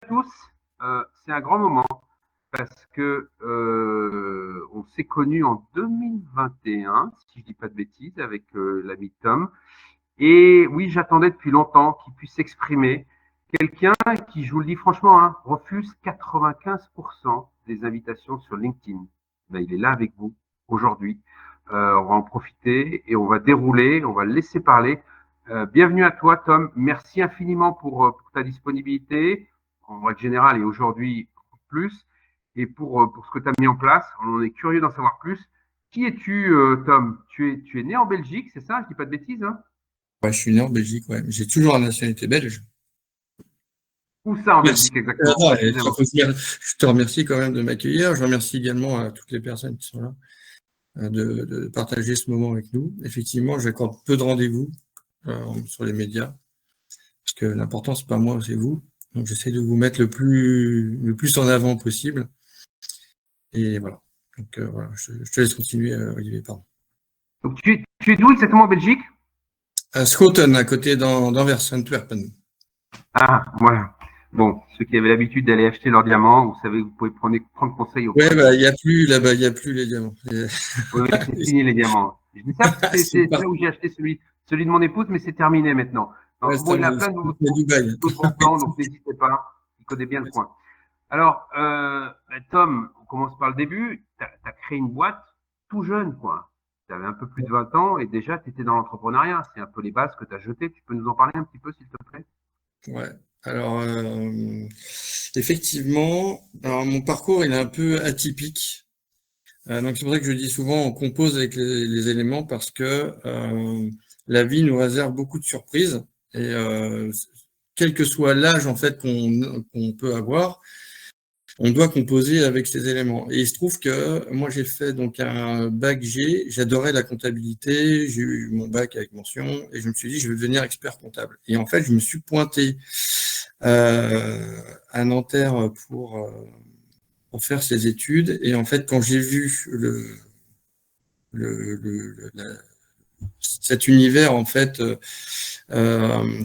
tous. C'est un grand moment parce que on s'est connus en 2021, si je dis pas de bêtises, avec l'ami Tom. Et oui, j'attendais depuis longtemps qu'il puisse s'exprimer. Quelqu'un qui, je vous le dis franchement, hein, refuse 95% des invitations sur LinkedIn. Ben, il est là avec vous aujourd'hui. On va en profiter et on va dérouler, on va le laisser parler. Bienvenue à toi, Tom. Merci infiniment pour ta disponibilité, en règle générale et aujourd'hui plus, et pour ce que tu as mis en place. On est curieux d'en savoir plus. Qui es-tu, Tom? Tu es né en Belgique, c'est ça? Je dis pas de bêtises, hein? Ouais, je suis né en Belgique, ouais. J'ai toujours la nationalité belge. Où ça en Merci. Belgique exactement, précisément? Je te remercie quand même de m'accueillir. Je remercie également à toutes les personnes qui sont là de partager ce moment avec nous. Effectivement, j'accorde peu de rendez-vous sur les médias parce que l'important, c'est pas moi, c'est vous. Donc, j'essaie de vous mettre le plus en avant possible. Et voilà. Donc, voilà, je te laisse continuer, Olivier, pardon. Donc tu es d'où exactement en Belgique? À Schoten, à côté d'Anvers, Antwerpen. Ah, voilà. Bon, ceux qui avaient l'habitude d'aller acheter leurs diamants, vous savez, vous pouvez prendre conseil Ouais, auprès de. bah, il n'y a plus, là-bas, il n'y a plus les diamants. Oui, oui, c'est fini les diamants. Je dis ça parce que C'est c'est là où j'ai acheté celui de mon épouse, mais c'est terminé maintenant. ouais, Donc, bon, il a plein c'est Dubaï. d'autres bons plans, donc n'hésitez pas. Il connaît bien le coin. Alors, Tom, on commence par le début. Tu as créé une boîte tout jeune, quoi. Tu avais un peu plus de 20 ans et déjà, tu étais dans l'entrepreneuriat. C'est un peu les bases que tu as jetées. Tu peux nous en parler un petit peu, s'il te plaît? Ouais. Alors, effectivement, alors mon parcours, il est un peu atypique. Donc, c'est pour ça que je dis souvent, on compose avec les éléments parce que la vie nous réserve beaucoup de surprises. Et quel que soit l'âge en fait qu'on peut avoir, on doit composer avec ces éléments. Et il se trouve que moi, j'ai fait donc un bac G. J'adorais la comptabilité. J'ai eu mon bac avec mention et je me suis dit, je vais devenir expert comptable. Et en fait, je me suis pointé à Nanterre pour faire ces études. Et en fait, quand j'ai vu cet univers, en fait,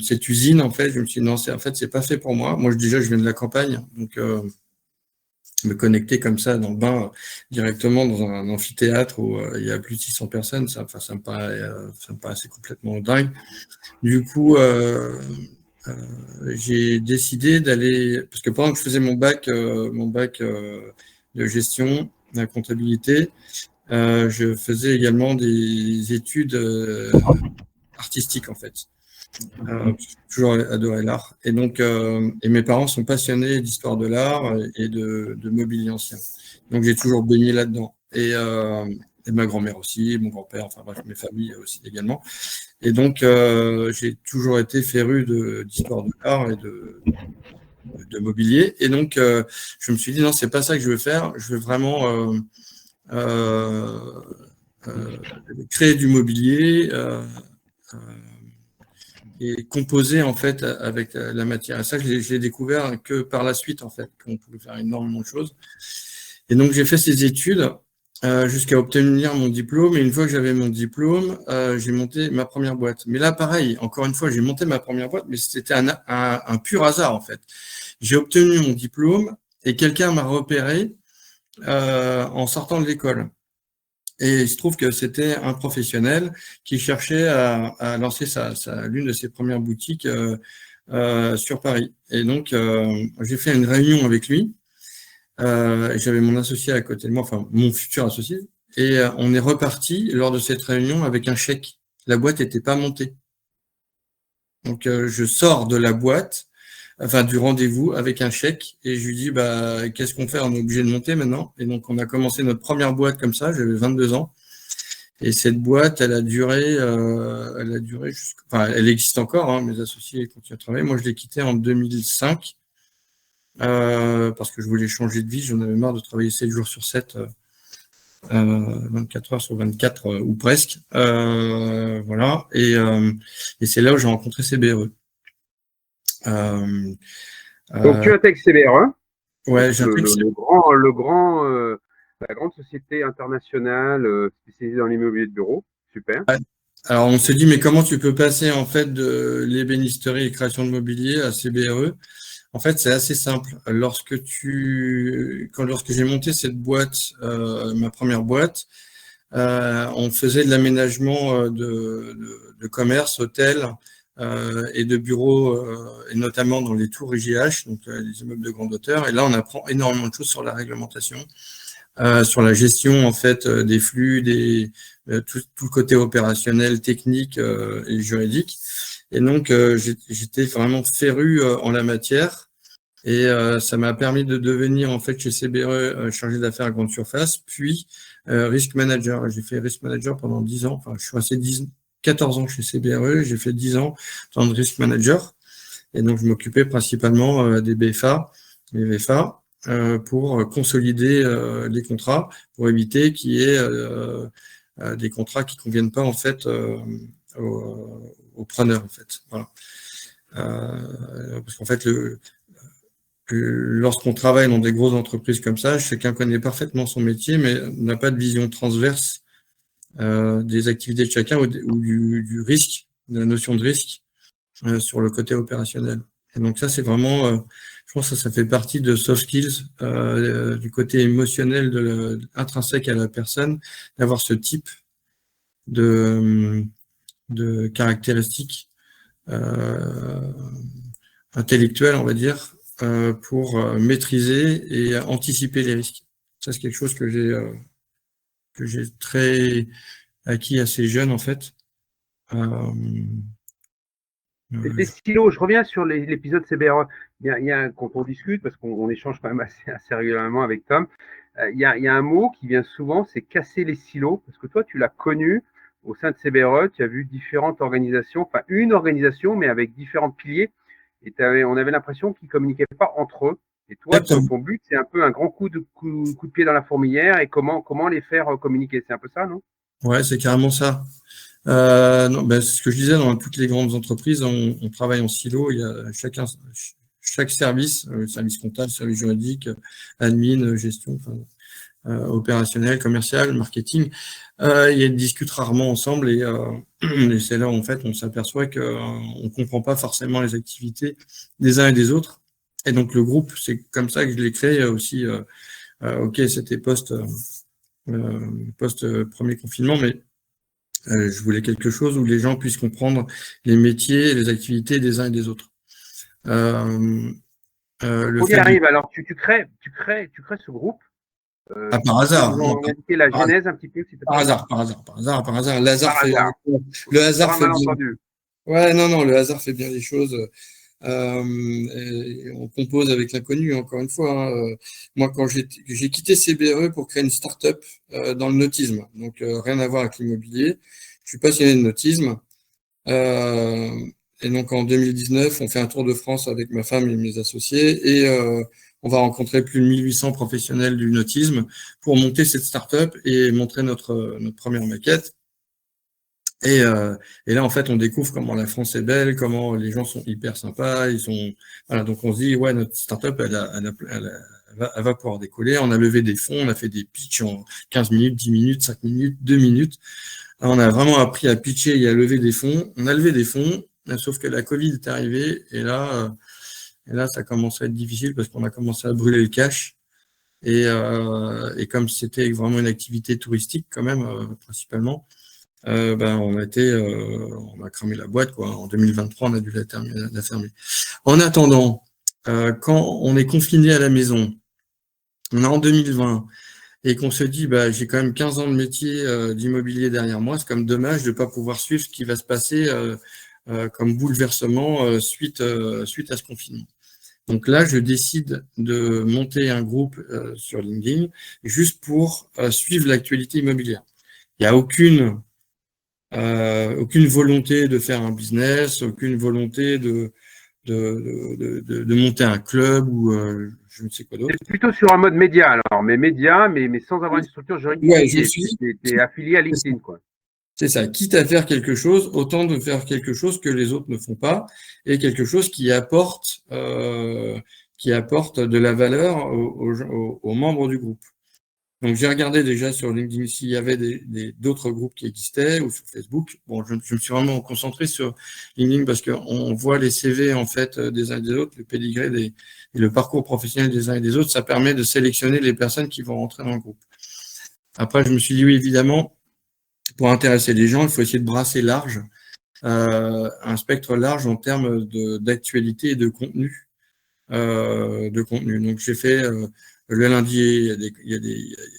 cette usine, en fait, je me suis dit, non, en fait, c'est pas fait pour moi. Moi, déjà, je viens de la campagne, donc me connecter comme ça dans le bain directement dans un amphithéâtre où il y a plus de 600 personnes, ça me paraissait complètement dingue. Du coup, j'ai décidé d'aller, parce que pendant que je faisais mon bac de gestion, de la comptabilité, je faisais également des études artistiques en fait. J'ai toujours adoré l'art. Et donc, et mes parents sont passionnés d'histoire de l'art et de mobilier ancien. Donc, j'ai toujours baigné là-dedans. Et ma grand-mère aussi, mon grand-père, enfin bref, mes familles aussi également. Et donc, j'ai toujours été féru d'histoire de l'art et de mobilier. Et donc, je me suis dit, non, c'est pas ça que je veux faire. Je veux vraiment euh, créer du mobilier et composer en fait avec la matière. Et ça, je l'ai découvert que par la suite, en fait, qu'on pouvait faire énormément de choses. Et donc, j'ai fait ces études jusqu'à obtenir mon diplôme. Et une fois que j'avais mon diplôme, j'ai monté ma première boîte. Mais là, pareil, encore une fois, j'ai monté ma première boîte, mais c'était un pur hasard, en fait. J'ai obtenu mon diplôme et quelqu'un m'a repéré en sortant de l'école. Et il se trouve que c'était un professionnel qui cherchait à lancer l'une de ses premières boutiques sur Paris. Et donc, j'ai fait une réunion avec lui. J'avais mon associé à côté de moi, enfin mon futur associé. Et on est reparti lors de cette réunion avec un chèque. La boîte n'était pas montée. Donc, je sors de la boîte, enfin du rendez-vous avec un chèque et je lui dis, bah, qu'est-ce qu'on fait? On est obligé de monter maintenant. Et donc, on a commencé notre première boîte comme ça. J'avais 22 ans. Et cette boîte, elle a duré enfin, elle existe encore, hein, mes associés continuent à travailler. Moi, je l'ai quittée en 2005 parce que je voulais changer de vie. J'en avais marre de travailler 7 jours sur 7, 24 heures sur 24 ou presque. Voilà. Et c'est là où j'ai rencontré CBRE. Donc tu intègres CBRE, donc Ouais, j'intègre. la grande société internationale spécialisée dans l'immobilier de bureau. Super. Alors, on s'est dit, mais comment tu peux passer en fait de l'ébénisterie et création de mobilier à CBRE? En fait, c'est assez simple. Lorsque j'ai monté cette boîte, ma première boîte, on faisait de l'aménagement de commerce, hôtels et de bureaux, et notamment dans les tours IGH, donc les immeubles de grande hauteur. Et là, on apprend énormément de choses sur la réglementation, sur la gestion en fait des flux, tout le côté opérationnel, technique et juridique. Et donc, j'étais vraiment féru en la matière. Et ça m'a permis de devenir en fait chez CBRE chargé d'affaires à grande surface, puis risk manager. J'ai fait risk manager pendant 10 ans. Enfin, je suis resté 14 ans chez CBRE. J'ai fait 10 ans en tant que risk manager. Et donc, je m'occupais principalement des BFA, les VFA, pour consolider les contrats, pour éviter qu'il y ait des contrats qui conviennent pas en fait aux preneurs en fait. Voilà. Parce qu'en fait, lorsqu'on travaille dans des grosses entreprises comme ça, chacun connaît parfaitement son métier, mais n'a pas de vision transverse des activités de chacun ou du risque, de la notion de risque sur le côté opérationnel. Et donc ça, c'est vraiment, je pense que ça fait partie de soft skills, du côté émotionnel intrinsèque à la personne, d'avoir ce type de caractéristiques intellectuelles, on va dire, pour maîtriser et anticiper les risques. Ça, c'est quelque chose que j'ai très acquis assez jeune, en fait. Les silos, je reviens sur l'épisode CBRE. Quand on discute, parce qu'on échange quand même assez régulièrement avec Tom, il y a un mot qui vient souvent, c'est casser les silos, parce que toi, tu l'as connu au sein de CBRE, tu as vu différentes organisations, enfin une organisation, mais avec différents piliers, et on avait l'impression qu'ils ne communiquaient pas entre eux. Et toi, ton but, c'est un peu un grand coup de pied dans la fourmilière, et comment les faire communiquer. C'est un peu ça, non? Ouais, c'est carrément ça. Non, ben, c'est ce que je disais, dans toutes les grandes entreprises, on travaille en silo. Il y a chaque service, service comptable, service juridique, admin, gestion, opérationnel, commercial, marketing, ils discutent rarement ensemble et c'est là où en fait on s'aperçoit qu'on comprend pas forcément les activités des uns et des autres. Et donc le groupe, c'est comme ça que je l'ai créé aussi. Ok, c'était post premier confinement, mais je voulais quelque chose où les gens puissent comprendre les métiers et les activités des uns et des autres. On y arrive. Alors, tu crées ce groupe. Par hasard. Nous indiquer la genèse un petit peu, s'il te plaît. Par hasard. Le hasard fait bien. Ouais, non, le hasard fait bien les choses. On compose avec l'inconnu, encore une fois. Hein. Moi, quand j'ai quitté CBRE pour créer une start-up dans le nautisme, donc rien à voir avec l'immobilier. Je suis passionné de nautisme. Et donc en 2019, on fait un tour de France avec ma femme et mes associés et on va rencontrer plus de 1800 professionnels du nautisme pour monter cette start-up et montrer notre première maquette. Et là, en fait, on découvre comment la France est belle, comment les gens sont hyper sympas, voilà, donc on se dit, ouais, notre start-up, elle va pouvoir décoller. On a levé des fonds, on a fait des pitchs en 15 minutes, 10 minutes, 5 minutes, 2 minutes. On a vraiment appris à pitcher et à lever des fonds. On a levé des fonds, sauf que la Covid est arrivée et là, ça commence à être difficile parce qu'on a commencé à brûler le cash. Et comme c'était vraiment une activité touristique quand même, principalement, on a cramé la boîte, quoi. En 2023, on a dû la fermer. En attendant, quand on est confiné à la maison, on est en 2020, et qu'on se dit, j'ai quand même 15 ans de métier d'immobilier derrière moi, c'est comme dommage de ne pas pouvoir suivre ce qui va se passer comme bouleversement suite à ce confinement. Donc là, je décide de monter un groupe sur LinkedIn juste pour suivre l'actualité immobilière. Il n'y a aucune volonté de faire un business, aucune volonté de monter un club ou je ne sais quoi d'autre. C'est plutôt sur un mode média alors, mais sans avoir une structure juridique. Ouais, t'es affilié à LinkedIn, quoi. C'est ça. Quitte à faire quelque chose, autant de faire quelque chose que les autres ne font pas et quelque chose qui apporte de la valeur aux membres du groupe. Donc, j'ai regardé déjà sur LinkedIn s'il y avait d'autres groupes qui existaient ou sur Facebook. Bon, je me suis vraiment concentré sur LinkedIn parce qu'on voit les CV, en fait, des uns et des autres, le pédigré et le parcours professionnel des uns et des autres. Ça permet de sélectionner les personnes qui vont rentrer dans le groupe. Après, je me suis dit, oui, évidemment, pour intéresser les gens, il faut essayer de brasser large, un spectre large en termes d'actualité et de contenu. Donc, j'ai fait le lundi, il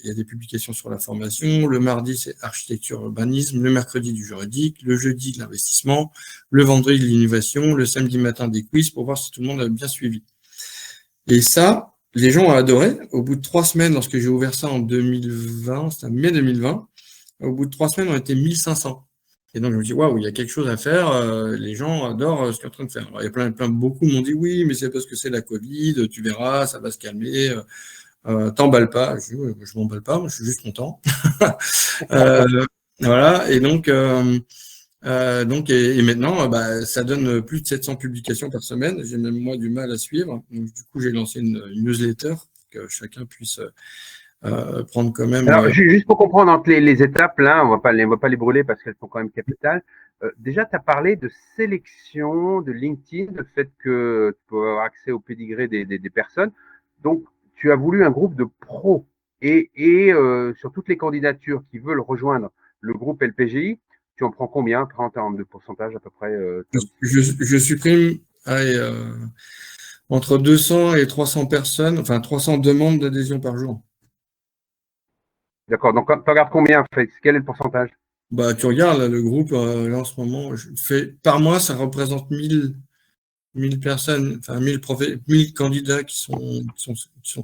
y a des publications sur la formation. Le mardi, c'est architecture, urbanisme. Le mercredi, du juridique. Le jeudi, de l'investissement. Le vendredi, de l'innovation. Le samedi matin, des quiz pour voir si tout le monde a bien suivi. Et ça, les gens ont adoré. Au bout de 3 semaines, lorsque j'ai ouvert ça en 2020, c'était en mai 2020, au bout de 3 semaines, on était 1500. Et donc, je me dis, waouh, il y a quelque chose à faire. Les gens adorent ce qu'on est en train de faire. Alors, il y a beaucoup m'ont dit, oui, mais c'est parce que c'est la Covid, tu verras, ça va se calmer. T'emballes pas. Je dis, ouais, je m'emballe pas, moi, je suis juste content. Voilà. Et donc, et maintenant, ça donne plus de 700 publications par semaine. J'ai même moi du mal à suivre. Donc, du coup, j'ai lancé une newsletter pour que chacun puisse prendre quand même. Alors, juste pour comprendre entre les étapes, là, on va pas les brûler parce qu'elles sont quand même capitales. Déjà, tu as parlé de sélection de LinkedIn, le fait que tu peux avoir accès au pédigré des personnes. Donc, tu as voulu un groupe de pros sur toutes les candidatures qui veulent rejoindre le groupe LPGI, tu en prends combien en termes de pourcentage à peu près, Tom? Je supprime entre 200 et 300 personnes, enfin 300 demandes d'adhésion par jour. D'accord. Donc, tu regardes combien en fait? Quel est le pourcentage? Tu regardes là, le groupe, là en ce moment, par mois, ça représente 1000 personnes, enfin 1000 candidats qui sont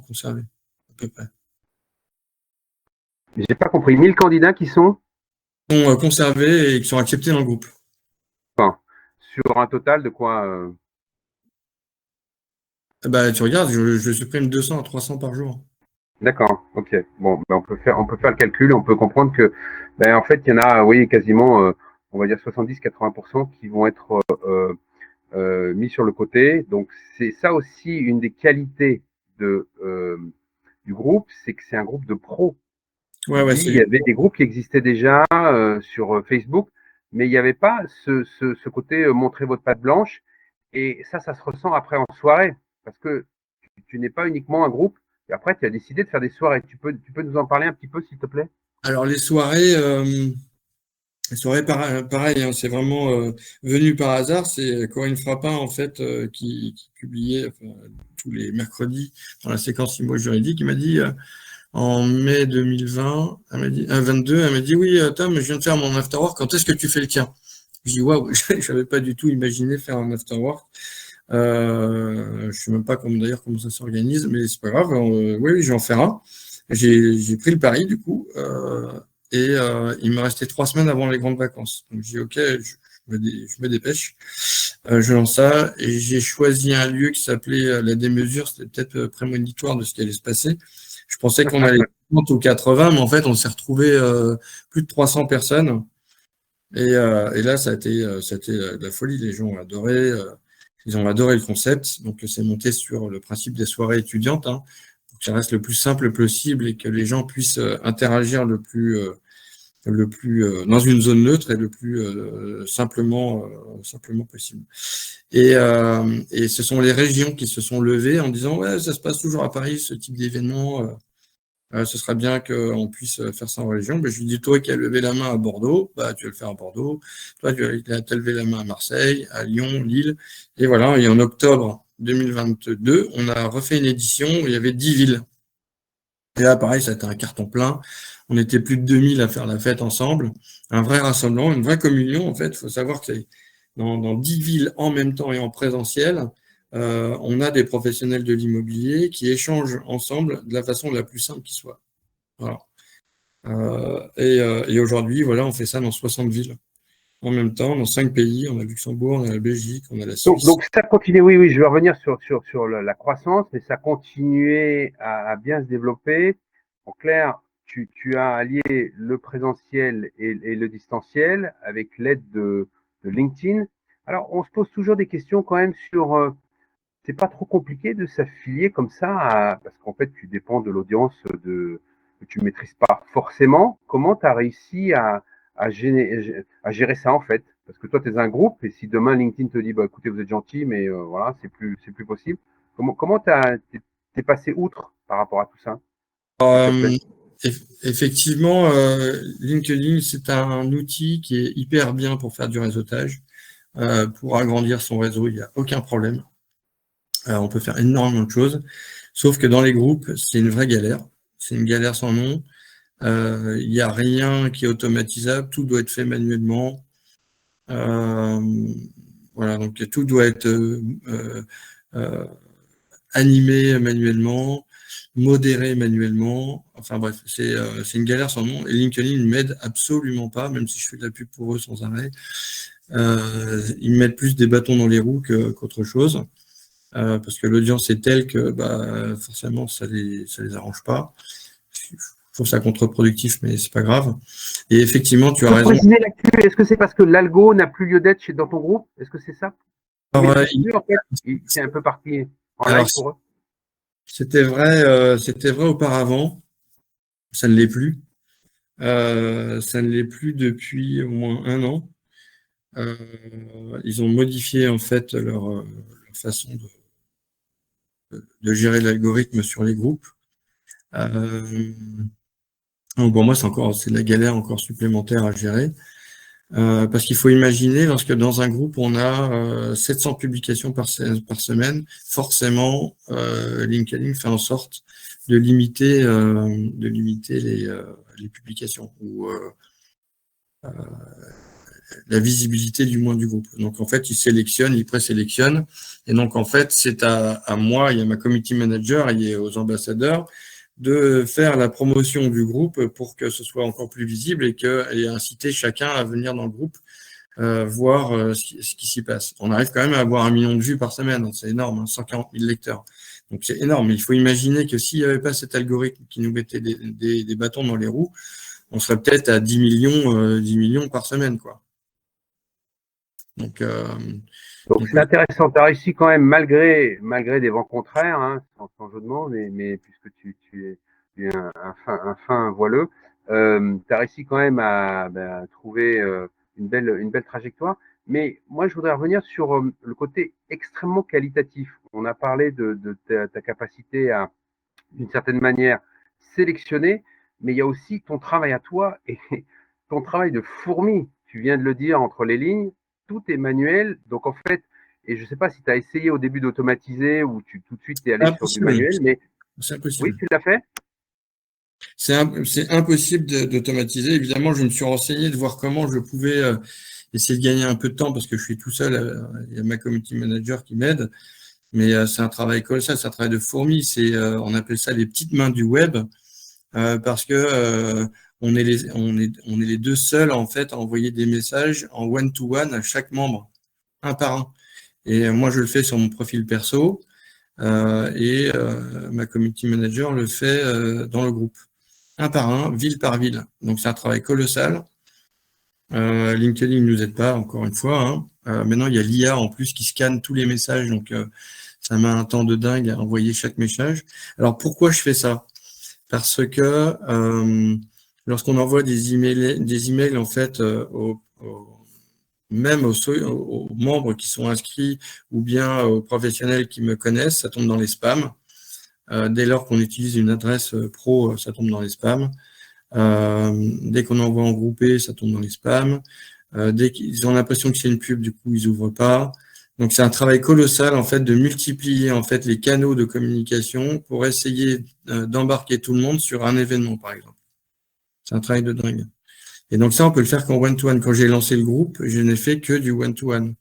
conservés, à peu près. J'ai pas compris. 1000 candidats qui sont Conservés et qui sont acceptés dans le groupe. enfin, sur un total de quoi Tu regardes, je supprime 200 à 300 par jour. D'accord, ok. Bon, on peut faire le calcul, on peut comprendre que, en fait, il y en a, oui, quasiment, on va dire 70-80% qui vont être mis sur le côté. Donc, c'est ça aussi une des qualités du groupe, c'est que c'est un groupe de pros. Ouais, ouais, Il y avait des groupes qui existaient déjà sur Facebook, mais il n'y avait pas ce côté montrer votre patte blanche. Et ça se ressent après en soirée, parce que tu n'es pas uniquement un groupe. Et après, tu as décidé de faire des soirées. Tu peux nous en parler un petit peu, s'il te plaît? Alors, les soirées pareil, hein, c'est vraiment venu par hasard. C'est Corinne Frappin, en fait, qui publiait tous les mercredis dans la séquence IMO juridique. Il m'a dit, en mai 2020, elle m'a dit, 22, elle m'a dit, oui, Tom, je viens de faire mon afterwork, quand est-ce que tu fais le tien? Je dis, waouh, je n'avais pas du tout imaginé faire un afterwork. Je ne sais même pas d'ailleurs comment ça s'organise, mais c'est pas grave. Oui, je vais en faire un. J'ai pris le pari, du coup, il me restait 3 semaines avant les grandes vacances. Donc, j'ai dit, OK, je me dépêche. Je lance ça et j'ai choisi un lieu qui s'appelait La Démesure. C'était peut-être prémonitoire de ce qui allait se passer. Je pensais qu'on allait 30 ou 80, mais en fait, on s'est retrouvé plus de 300 personnes. Et là, ça a été de la folie. Les gens ont adoré. Ils ont adoré le concept. Donc, c'est monté sur le principe des soirées étudiantes, hein, pour que ça reste le plus simple possible et que les gens puissent interagir le plus dans une zone neutre et le plus simplement possible. Et ce sont les régions qui se sont levées en disant, ouais, ça se passe toujours à Paris, ce type d'événement. Ce serait bien qu'on puisse faire ça en région. Je lui dis, toi qui as levé la main à Bordeaux, tu vas le faire à Bordeaux. Toi, tu as levé la main à Marseille, à Lyon, Lille. Et voilà, et en octobre 2022, on a refait une édition où il y avait 10 villes. Et là, pareil, ça a été un carton plein. On était plus de 2000 à faire la fête ensemble. Un vrai rassemblement, une vraie communion, en fait. Il faut savoir que c'est dans 10 villes en même temps et en présentiel. On a des professionnels de l'immobilier qui échangent ensemble de la façon la plus simple qui soit. Voilà. Et aujourd'hui, voilà, on fait ça dans 60 villes en même temps, dans 5 pays. On a Luxembourg, on a la Belgique, on a la Suisse. Donc ça continue, oui, je vais revenir sur la croissance, mais ça continuait à bien se développer. En clair, tu as allié le présentiel et le distanciel avec l'aide de LinkedIn. Alors, on se pose toujours des questions quand même sur c'est pas trop compliqué de s'affilier comme ça parce qu'en fait, tu dépends de l'audience que tu ne maîtrises pas forcément. Comment tu as réussi à gérer ça, en fait? Parce que toi, tu es un groupe, et si demain LinkedIn te dit, bah, écoutez, vous êtes gentil, mais voilà, c'est plus possible. Comment t'es passé outre par rapport à tout ça, s'il te plaît? Effectivement, LinkedIn, c'est un outil qui est hyper bien pour faire du réseautage. Pour agrandir son réseau, il n'y a aucun problème. On peut faire énormément de choses, sauf que dans les groupes, c'est une vraie galère. C'est une galère sans nom. Il n'y a rien qui est automatisable, tout doit être fait manuellement. Voilà, donc tout doit être euh, animé manuellement, modéré manuellement. Enfin bref, c'est une galère sans nom. Et LinkedIn ne m'aide absolument pas, même si je fais de la pub pour eux sans arrêt. Ils mettent plus des bâtons dans les roues qu'autre chose. Parce que l'audience est telle que bah, forcément ça les arrange pas. Je trouve ça contre-productif, mais c'est pas grave. Et effectivement, tu as raison. Résumer l'actu, est-ce que c'est parce que l'algo n'a plus lieu d'être dans ton groupe? Est-ce que c'est ça? Alors, En fait, c'est un peu parti en alors, live pour eux. c'était vrai auparavant, ça ne l'est plus. Ça ne l'est plus depuis au moins 1 an. Ils ont modifié en fait leur façon de gérer l'algorithme sur les groupes. Donc pour moi, c'est de la galère encore supplémentaire à gérer. Parce qu'il faut imaginer, lorsque dans un groupe, on a 700 publications par semaine, forcément, LinkedIn fait en sorte de limiter les publications ou la visibilité du moins du groupe. Donc en fait, il présélectionne. Et donc en fait, c'est à moi et à ma community manager et aux ambassadeurs de faire la promotion du groupe pour que ce soit encore plus visible et inciter chacun à venir dans le groupe voir ce qui s'y passe. On arrive quand même à avoir 1 million de vues par semaine, c'est énorme, hein, 140 000 lecteurs. Donc c'est énorme, mais il faut imaginer que s'il n'y avait pas cet algorithme qui nous mettait des bâtons dans les roues, on serait peut-être à 10 millions par semaine, quoi. Donc c'est intéressant. Tu as réussi quand même, malgré des vents contraires, hein, sans jeu de mots, mais puisque tu es un fin voileux, tu as réussi quand même à trouver une belle trajectoire. Mais moi, je voudrais revenir sur le côté extrêmement qualitatif. On a parlé de ta capacité à, d'une certaine manière, sélectionner, mais il y a aussi ton travail à toi et ton travail de fourmi. Tu viens de le dire entre les lignes, tout est manuel. Donc en fait, et je ne sais pas si tu as essayé au début d'automatiser ou tout de suite tu es allé sur du manuel, mais c'est oui, impossible. tu l'as fait. C'est impossible d'automatiser. Évidemment, je me suis renseigné de voir comment je pouvais essayer de gagner un peu de temps parce que je suis tout seul. Il y a ma community manager qui m'aide. Mais c'est un travail colossal, c'est un travail de fourmi. On appelle ça les petites mains du web parce que on est les deux seuls en fait à envoyer des messages en one-to-one à chaque membre, un par un. Et moi, je le fais sur mon profil perso et ma community manager le fait dans le groupe, un par un, ville par ville. Donc c'est un travail colossal. LinkedIn ne nous aide pas, encore une fois. Hein. Maintenant, il y a l'IA en plus qui scanne tous les messages, donc ça met un temps de dingue à envoyer chaque message. Alors pourquoi je fais ça? Parce que lorsqu'on envoie des emails en fait même aux membres qui sont inscrits ou bien aux professionnels qui me connaissent, ça tombe dans les spams. Dès lors qu'on utilise une adresse pro, ça tombe dans les spams. Dès qu'on envoie en groupé, ça tombe dans les spams. Dès qu'ils ont l'impression que c'est une pub, du coup, ils ouvrent pas. Donc, c'est un travail colossal, en fait, de multiplier, en fait, les canaux de communication pour essayer d'embarquer tout le monde sur un événement, par exemple. C'est un travail de dingue. Et donc, ça, on peut le faire qu'en one-to-one. Quand j'ai lancé le groupe, je n'ai fait que du one-to-one.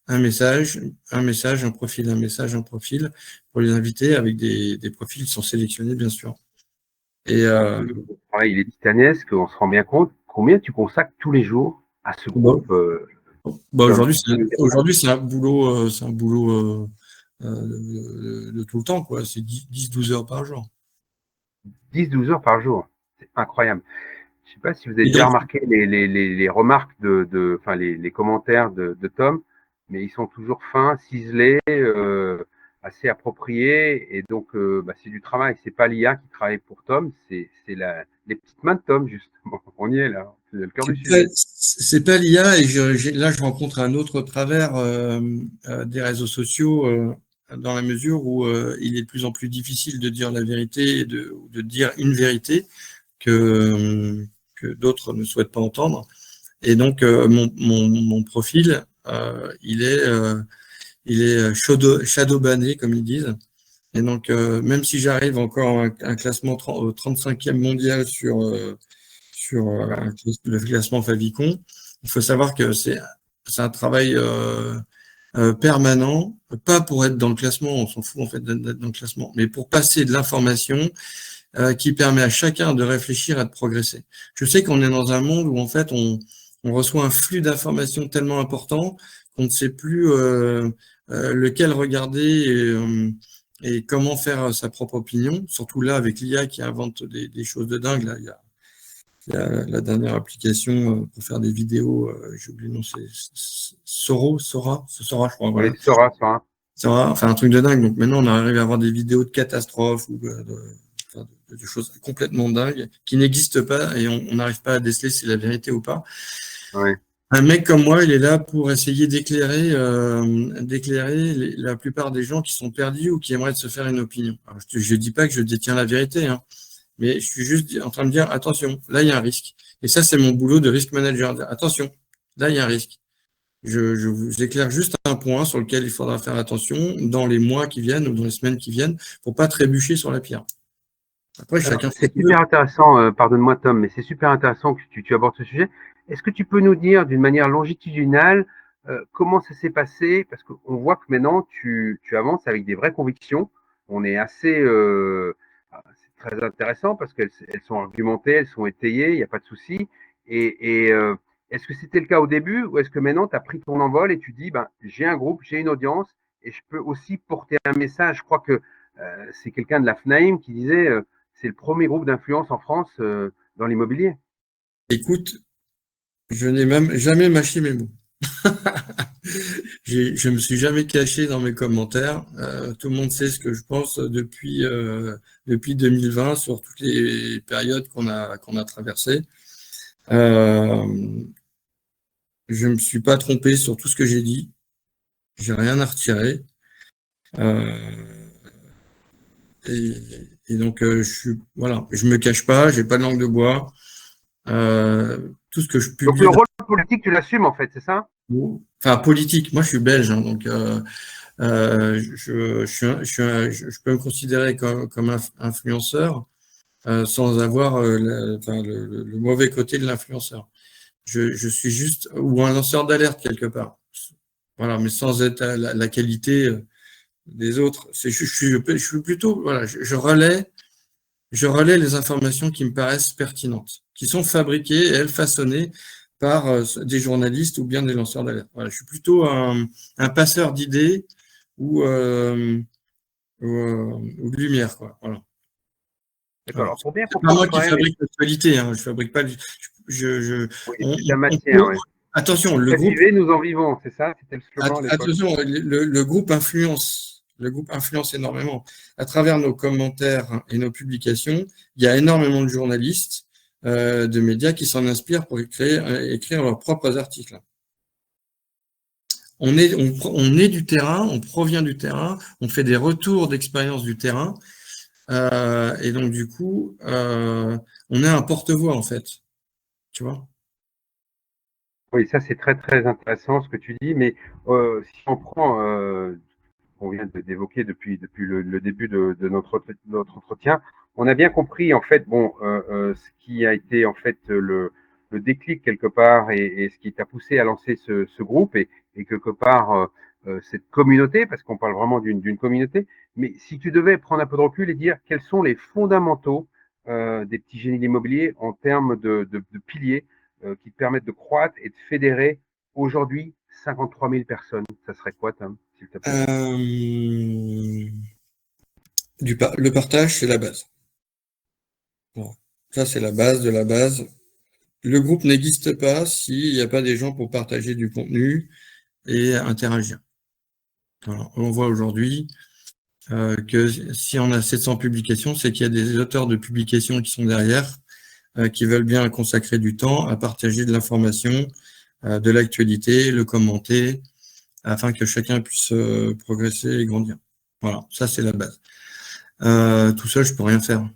Un message, un profil, un message, un profil, pour les inviter avec des profils qui sont sélectionnés, bien sûr. Et Le travail, il est titanesque, on se rend bien compte. Combien tu consacres tous les jours à ce groupe aujourd'hui, c'est un boulot, de tout le temps, quoi. C'est 10-12 heures par jour. 10-12 heures par jour. C'est incroyable. Je ne sais pas si vous avez Et déjà donc, remarqué les remarques les commentaires de Tom, mais ils sont toujours fins, ciselés. assez approprié. Et donc, c'est du travail. C'est pas l'IA qui travaille pour Tom, c'est les petites mains de Tom, justement. On y est là, c'est le cœur du sujet. C'est pas l'IA, et là je rencontre un autre travers des réseaux sociaux, dans la mesure où il est de plus en plus difficile de dire la vérité et de dire une vérité que d'autres ne souhaitent pas entendre. Et donc mon profil, il est shadow banné, comme ils disent. Et donc même si j'arrive encore à un classement au 35e mondial sur le classement Favicon, il faut savoir que c'est un travail permanent, pas pour être dans le classement, on s'en fout en fait d'être dans le classement, mais pour passer de l'information qui permet à chacun de réfléchir et de progresser. Je sais qu'on est dans un monde où en fait on reçoit un flux d'informations tellement important qu'on ne sait plus lequel regarder et comment faire sa propre opinion, surtout là avec l'IA qui invente des choses de dingue. Là, il y a la dernière application pour faire des vidéos, j'ai oublié le nom, c'est Sora, je crois, voilà. Oui, Sora. Sora, enfin un truc de dingue. Donc maintenant, on arrive à avoir des vidéos de catastrophes ou de choses complètement dingues qui n'existent pas et on n'arrive pas à déceler si c'est la vérité ou pas. Ouais. Un mec comme moi, il est là pour essayer d'éclairer la plupart des gens qui sont perdus ou qui aimeraient se faire une opinion. Alors, je dis pas que je détiens la vérité, hein. Mais je suis juste en train de dire, attention, là, il y a un risque. Et ça, c'est mon boulot de risk manager. Attention, là, il y a un risque. Je vous éclaire juste un point sur lequel il faudra faire attention dans les mois qui viennent ou dans les semaines qui viennent pour pas trébucher sur la pierre. Après, chacun fait ce C'est qu'il veut. super intéressant, pardonne-moi Tom, mais c'est super intéressant que tu abordes ce sujet. Est-ce que tu peux nous dire d'une manière longitudinale comment ça s'est passé? Parce qu'on voit que maintenant tu avances avec des vraies convictions. On est assez, c'est très intéressant parce qu'elles sont argumentées, elles sont étayées, il n'y a pas de souci. Et est-ce que c'était le cas au début ou est-ce que maintenant tu as pris ton envol et tu dis, ben, j'ai un groupe, j'ai une audience et je peux aussi porter un message? Je crois que c'est quelqu'un de la FNAIM qui disait c'est le premier groupe d'influence en France dans l'immobilier. Écoute, je n'ai même jamais mâché mes mots. Je me suis jamais caché dans mes commentaires. Tout le monde sait ce que je pense depuis 2020 sur toutes les périodes qu'on a traversées. Je me suis pas trompé sur tout ce que j'ai dit. J'ai rien à retirer. Et donc je me cache pas, j'ai pas de langue de bois. Tout ce que je Donc publie, le rôle politique, tu l'assumes en fait, c'est ça? enfin politique. Moi, je suis belge, hein, donc je peux me considérer comme influenceur sans avoir le mauvais côté de l'influenceur. Je suis juste ou un lanceur d'alerte quelque part. Voilà, mais sans être la qualité des autres. Je suis plutôt, voilà, je relais les informations qui me paraissent pertinentes, qui sont fabriquées et elles façonnées par des journalistes ou bien des lanceurs d'alerte. Voilà, je suis plutôt un passeur d'idées ou, ou de lumière, quoi. Voilà. D'accord. Alors, Alors pour bien c'est pas comprendre moi quand qui même, fabrique l'actualité, hein. Je fabrique pas. oui, On, c'est ta on matière, peut- ouais. attention, Vous le faites groupe. vivre, nous en vivons, c'est ça? C'était le slogan à l'époque. Attention, le groupe influence. Le groupe influence énormément. À travers nos commentaires et nos publications, il y a énormément de journalistes, de médias qui s'en inspirent pour écrire leurs propres articles. On est du terrain, on provient du terrain, on fait des retours d'expérience du terrain, et donc du coup, on est un porte-voix en fait. Tu vois? Oui, ça c'est très très intéressant ce que tu dis, mais si on prend, on vient d'évoquer depuis le début de notre entretien, on a bien compris en fait, bon, ce qui a été en fait le déclic quelque part et ce qui t'a poussé à lancer ce groupe et quelque part cette communauté, parce qu'on parle vraiment d'une communauté. Mais si tu devais prendre un peu de recul et dire quels sont les fondamentaux des petits génies de l'immobilier en termes de piliers qui te permettent de croître et de fédérer aujourd'hui 53 000 personnes, ça serait quoi, Tom, s'il te plaît? Le partage, c'est la base. Bon. Ça, c'est la base de la base. Le groupe n'existe pas s'il n'y a pas des gens pour partager du contenu et interagir. Alors, on voit aujourd'hui, que si on a 700 publications, c'est qu'il y a des auteurs de publications qui sont derrière, qui veulent bien consacrer du temps à partager de l'information, de l'actualité, le commenter, afin que chacun puisse progresser et grandir. Voilà, ça c'est la base. Tout seul, je peux rien faire.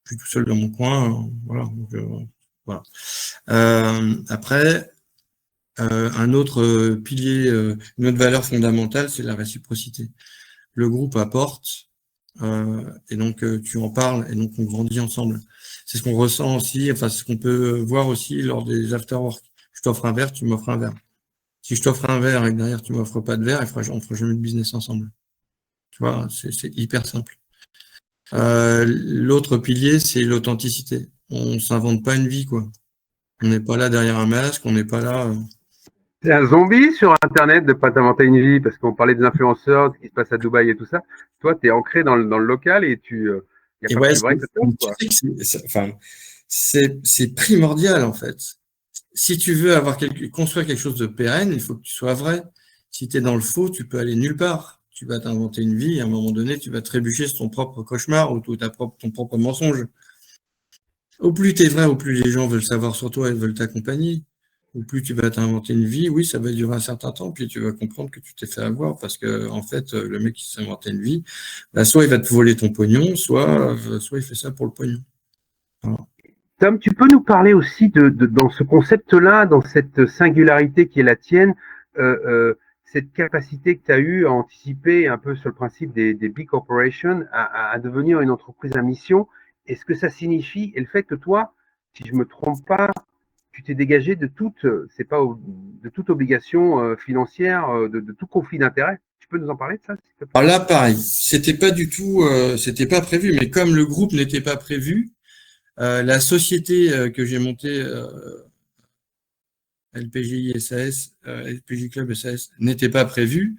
Je suis tout seul dans mon coin, voilà. Donc, voilà. Après, un autre pilier, une autre valeur fondamentale, c'est la réciprocité. Le groupe apporte, et donc tu en parles, et donc on grandit ensemble. C'est ce qu'on ressent aussi, enfin c'est ce qu'on peut voir aussi lors des after-work. Je t'offre un verre, tu m'offres un verre. Si je t'offre un verre et que derrière tu m'offres pas de verre, on fera jamais de business ensemble. Tu vois, c'est hyper simple. L'autre pilier, c'est l'authenticité. On s'invente pas une vie, quoi. On n'est pas là derrière un masque, on n'est pas là. C'est un zombie sur Internet de ne pas t'inventer une vie, parce qu'on parlait des influenceurs, ce qui se passe à Dubaï et tout ça. Toi, tu es ancré dans le local et il n'y a Et pas ouais, plus vrai que toi, tu quoi. sais que c'est primordial, en fait. Si tu veux construire quelque chose de pérenne, il faut que tu sois vrai. Si tu es dans le faux, tu peux aller nulle part. Tu vas t'inventer une vie, et à un moment donné, tu vas trébucher sur ton propre cauchemar ou ton propre mensonge. Au plus tu es vrai, au plus les gens veulent savoir sur toi et veulent t'accompagner. Au plus tu vas t'inventer une vie, oui, ça va durer un certain temps, puis tu vas comprendre que tu t'es fait avoir, parce que en fait, le mec qui s'est inventé une vie, soit il va te voler ton pognon, soit il fait ça pour le pognon. Voilà. Tom, tu peux nous parler aussi dans ce concept-là, dans cette singularité qui est la tienne, cette capacité que tu as eue à anticiper un peu sur le principe des big corporations, à devenir une entreprise à mission. Est-ce que ça signifie, et le fait que toi, si je me trompe pas, tu t'es dégagé de de toute obligation financière, de tout conflit d'intérêt. Tu peux nous en parler de ça, s'il te plaît? Alors là, pareil, c'était pas prévu, mais comme le groupe n'était pas prévu, la société que j'ai montée, LPGI SAS, LPJ Club SAS, n'était pas prévue,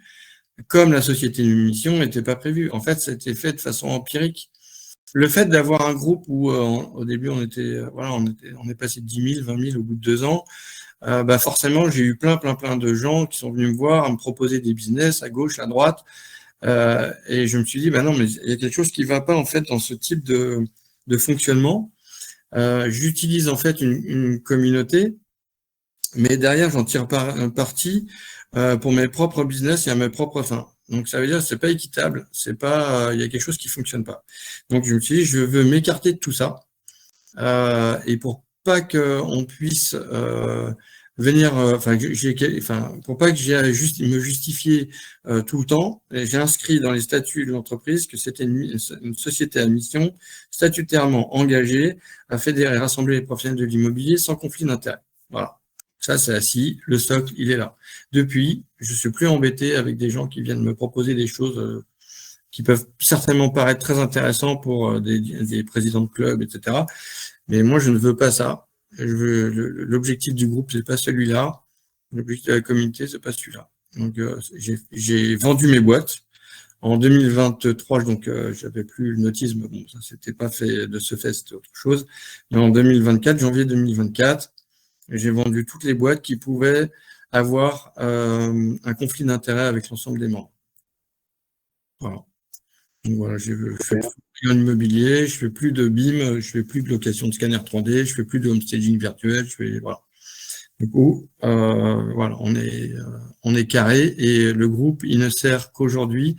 comme la société de mission n'était pas prévue. En fait, c'était fait de façon empirique. Le fait d'avoir un groupe où, au début, on est passé de 10 000, 20 000 au bout de 2 ans, forcément, j'ai eu plein de gens qui sont venus me voir, à me proposer des business à gauche, à droite, et je me suis dit, non, mais il y a quelque chose qui ne va pas, en fait, dans ce type de fonctionnement. J'utilise, en fait, une communauté, mais derrière, j'en tire parti pour mes propres business et à mes propres fins. Donc, ça veut dire que c'est pas équitable, il y a quelque chose qui fonctionne pas. Donc, je me suis dit, je veux m'écarter de tout ça, et pour pas qu'on puisse venir, pour pas que j'ai à me justifier tout le temps, j'ai inscrit dans les statuts de l'entreprise que c'était une société à mission statutairement engagée à fédérer et rassembler les professionnels de l'immobilier sans conflit d'intérêt. Voilà. Ça, c'est assis, le socle, il est là. Depuis, je suis plus embêté avec des gens qui viennent me proposer des choses qui peuvent certainement paraître très intéressantes pour des présidents de clubs, etc. Mais moi, je ne veux pas ça. L'objectif du groupe, c'est pas celui-là. L'objectif de la communauté, c'est pas celui-là. Donc, j'ai vendu mes boîtes. En 2023, donc j'avais plus le notisme, bon, ça s'était pas fait de ce fait, c'était autre chose. Mais en 2024, janvier 2024, j'ai vendu toutes les boîtes qui pouvaient avoir un conflit d'intérêt avec l'ensemble des membres. Voilà. Donc voilà, je fais plus en immobilier, je fais plus de BIM, je fais plus de location de scanner 3D, je fais plus de homestaging virtuel, voilà. Du coup, voilà, on est carré et le groupe, il ne sert qu'aujourd'hui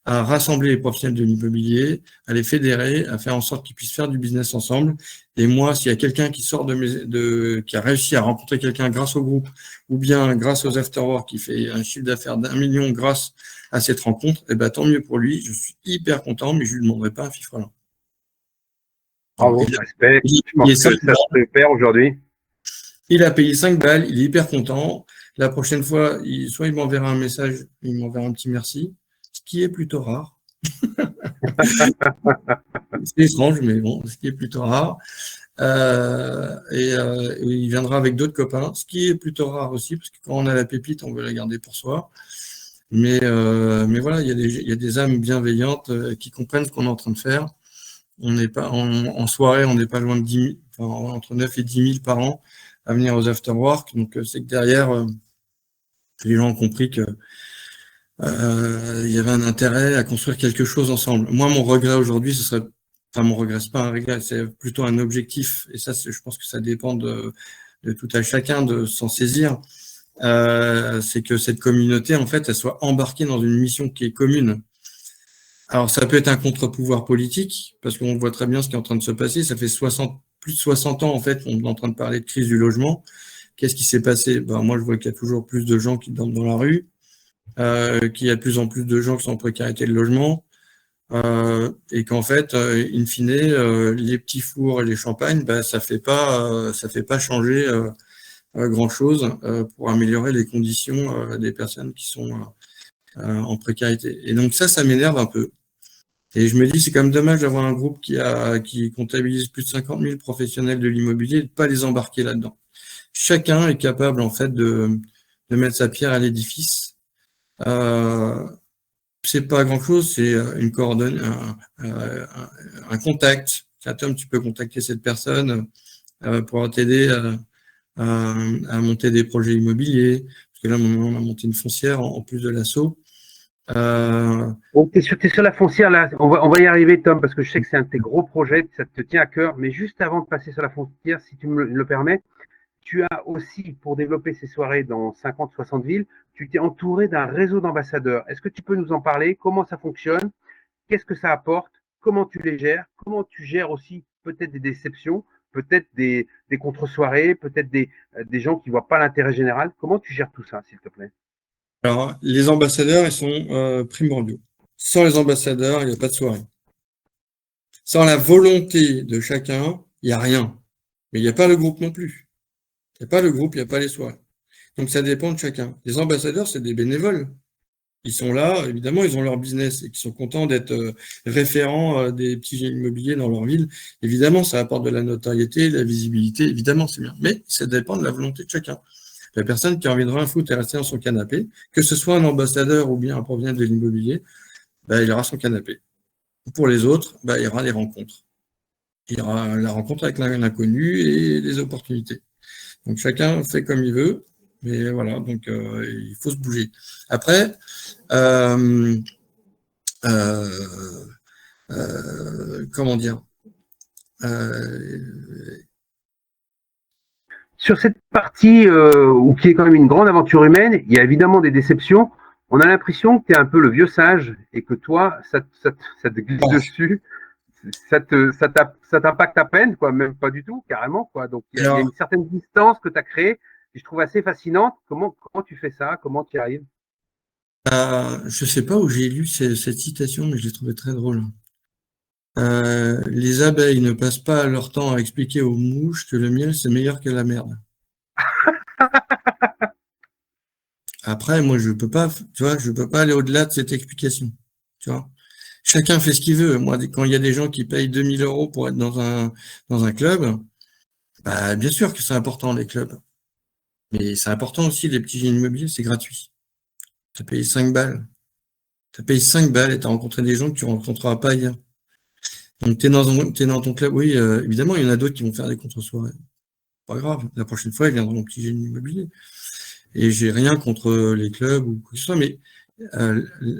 à rassembler les professionnels de l'immobilier, à les fédérer, à faire en sorte qu'ils puissent faire du business ensemble. Et moi, s'il y a quelqu'un qui sort qui a réussi à rencontrer quelqu'un grâce au groupe ou bien grâce aux afterwork qui fait un chiffre d'affaires d'1 million grâce à cette rencontre, tant mieux pour lui. Je suis hyper content, mais je lui demanderai pas un fifrelant. Bravo, respect. Je pense que ça se perd aujourd'hui. Il a payé 5 balles, il est hyper content. La prochaine fois, soit il m'enverra un message, il m'enverra un petit merci, ce qui est plutôt rare. C'est étrange, mais bon, ce qui est plutôt rare. Et il viendra avec d'autres copains, ce qui est plutôt rare aussi, parce que quand on a la pépite, on veut la garder pour soi. Mais voilà, il y a des âmes bienveillantes qui comprennent ce qu'on est en train de faire. On n'est pas en soirée, on n'est pas loin de 10 000, enfin, entre 9 et 10 000 par an à venir aux afterwork. Donc c'est que derrière, les gens ont compris que il y avait un intérêt à construire quelque chose ensemble. Moi, mon regret aujourd'hui, ce serait, enfin, mon regret, c'est pas un regret, c'est plutôt un objectif. Et ça, je pense que ça dépend de tout à chacun de s'en saisir. C'est que cette communauté, en fait, elle soit embarquée dans une mission qui est commune. Alors, ça peut être un contre-pouvoir politique, parce qu'on voit très bien ce qui est en train de se passer. Ça fait plus de 60 ans, en fait, qu'on est en train de parler de crise du logement. Qu'est-ce qui s'est passé? Ben, moi, je vois qu'il y a toujours plus de gens qui dorment dans la rue, qu'il y a de plus en plus de gens qui sont en précarité de logement, et qu'en fait, in fine, les petits fours et les champagnes, ben, ça fait pas changer grand-chose pour améliorer les conditions des personnes qui sont en précarité. Et donc ça m'énerve un peu. Et je me dis, c'est quand même dommage d'avoir un groupe qui comptabilise plus de 50 000 professionnels de l'immobilier et de ne pas les embarquer là-dedans. Chacun est capable, en fait, de mettre sa pierre à l'édifice. C'est pas grand-chose, c'est une coordonnée, un contact. Tom, tu peux contacter cette personne pour t'aider à monter des projets immobiliers. Parce que là, on a monté une foncière en plus de l'assaut. Bon, t'es sur la foncière là, on va y arriver Tom, parce que je sais que c'est un de tes gros projets, ça te tient à cœur, mais juste avant de passer sur la foncière, si tu me le permets, tu as aussi, pour développer ces soirées dans 50-60 villes, tu t'es entouré d'un réseau d'ambassadeurs. Est-ce que tu peux nous en parler? Comment ça fonctionne? Qu'est-ce que ça apporte? Comment tu les gères? Comment tu gères aussi peut-être des déceptions, peut-être des contre-soirées, peut-être des gens qui ne voient pas l'intérêt général? Comment tu gères tout ça, s'il te plaît? Alors, les ambassadeurs, ils sont primordiaux. Sans les ambassadeurs, il n'y a pas de soirée. Sans la volonté de chacun, il n'y a rien. Mais il n'y a pas le groupe non plus. Il n'y a pas le groupe, il n'y a pas les soirées. Donc, ça dépend de chacun. Les ambassadeurs, c'est des bénévoles. Ils sont là, évidemment, ils ont leur business et qui sont contents d'être référents des petits immobiliers dans leur ville. Évidemment, ça apporte de la notoriété, de la visibilité. Évidemment, c'est bien. Mais ça dépend de la volonté de chacun. La personne qui a envie de rien foutre et rester dans son canapé, que ce soit un ambassadeur ou bien un professionnel de l'immobilier, bah, il aura son canapé. Pour les autres, bah, il y aura les rencontres. Il y aura la rencontre avec l'inconnu et les opportunités. Donc chacun fait comme il veut, mais voilà, donc il faut se bouger. Après, comment dire, Sur cette partie où qui est quand même une grande aventure humaine, il y a évidemment des déceptions. On a l'impression que tu es un peu le vieux sage et que toi, ça te glisse dessus, ça t'impacte à peine, quoi, même pas du tout, carrément, quoi. Donc il y a une alors, certaine distance que tu as créée et je trouve assez fascinante. Comment tu fais ça? Comment tu y arrives? je ne sais pas où j'ai lu cette citation, mais je l'ai trouvée très drôle. Les abeilles ne passent pas leur temps à expliquer aux mouches que le miel, c'est meilleur que la merde. Après, moi, je peux pas, tu vois, je peux pas aller au-delà de cette explication. Tu vois. Chacun fait ce qu'il veut. Moi, quand il y a des gens qui payent 2000 euros pour être dans un club, bah, bien sûr que c'est important, les clubs. Mais c'est important aussi, les petits génies immobiliers, c'est gratuit. Tu as payé 5 balles. Tu as payé 5 balles et tu as rencontré des gens que tu ne rencontreras pas ailleurs. Donc, t'es dans ton club. Oui, évidemment, il y en a d'autres qui vont faire des contre-soirées. Pas grave. La prochaine fois, ils viendront au petit génie immobilier. Et j'ai rien contre les clubs ou quoi que ce soit, mais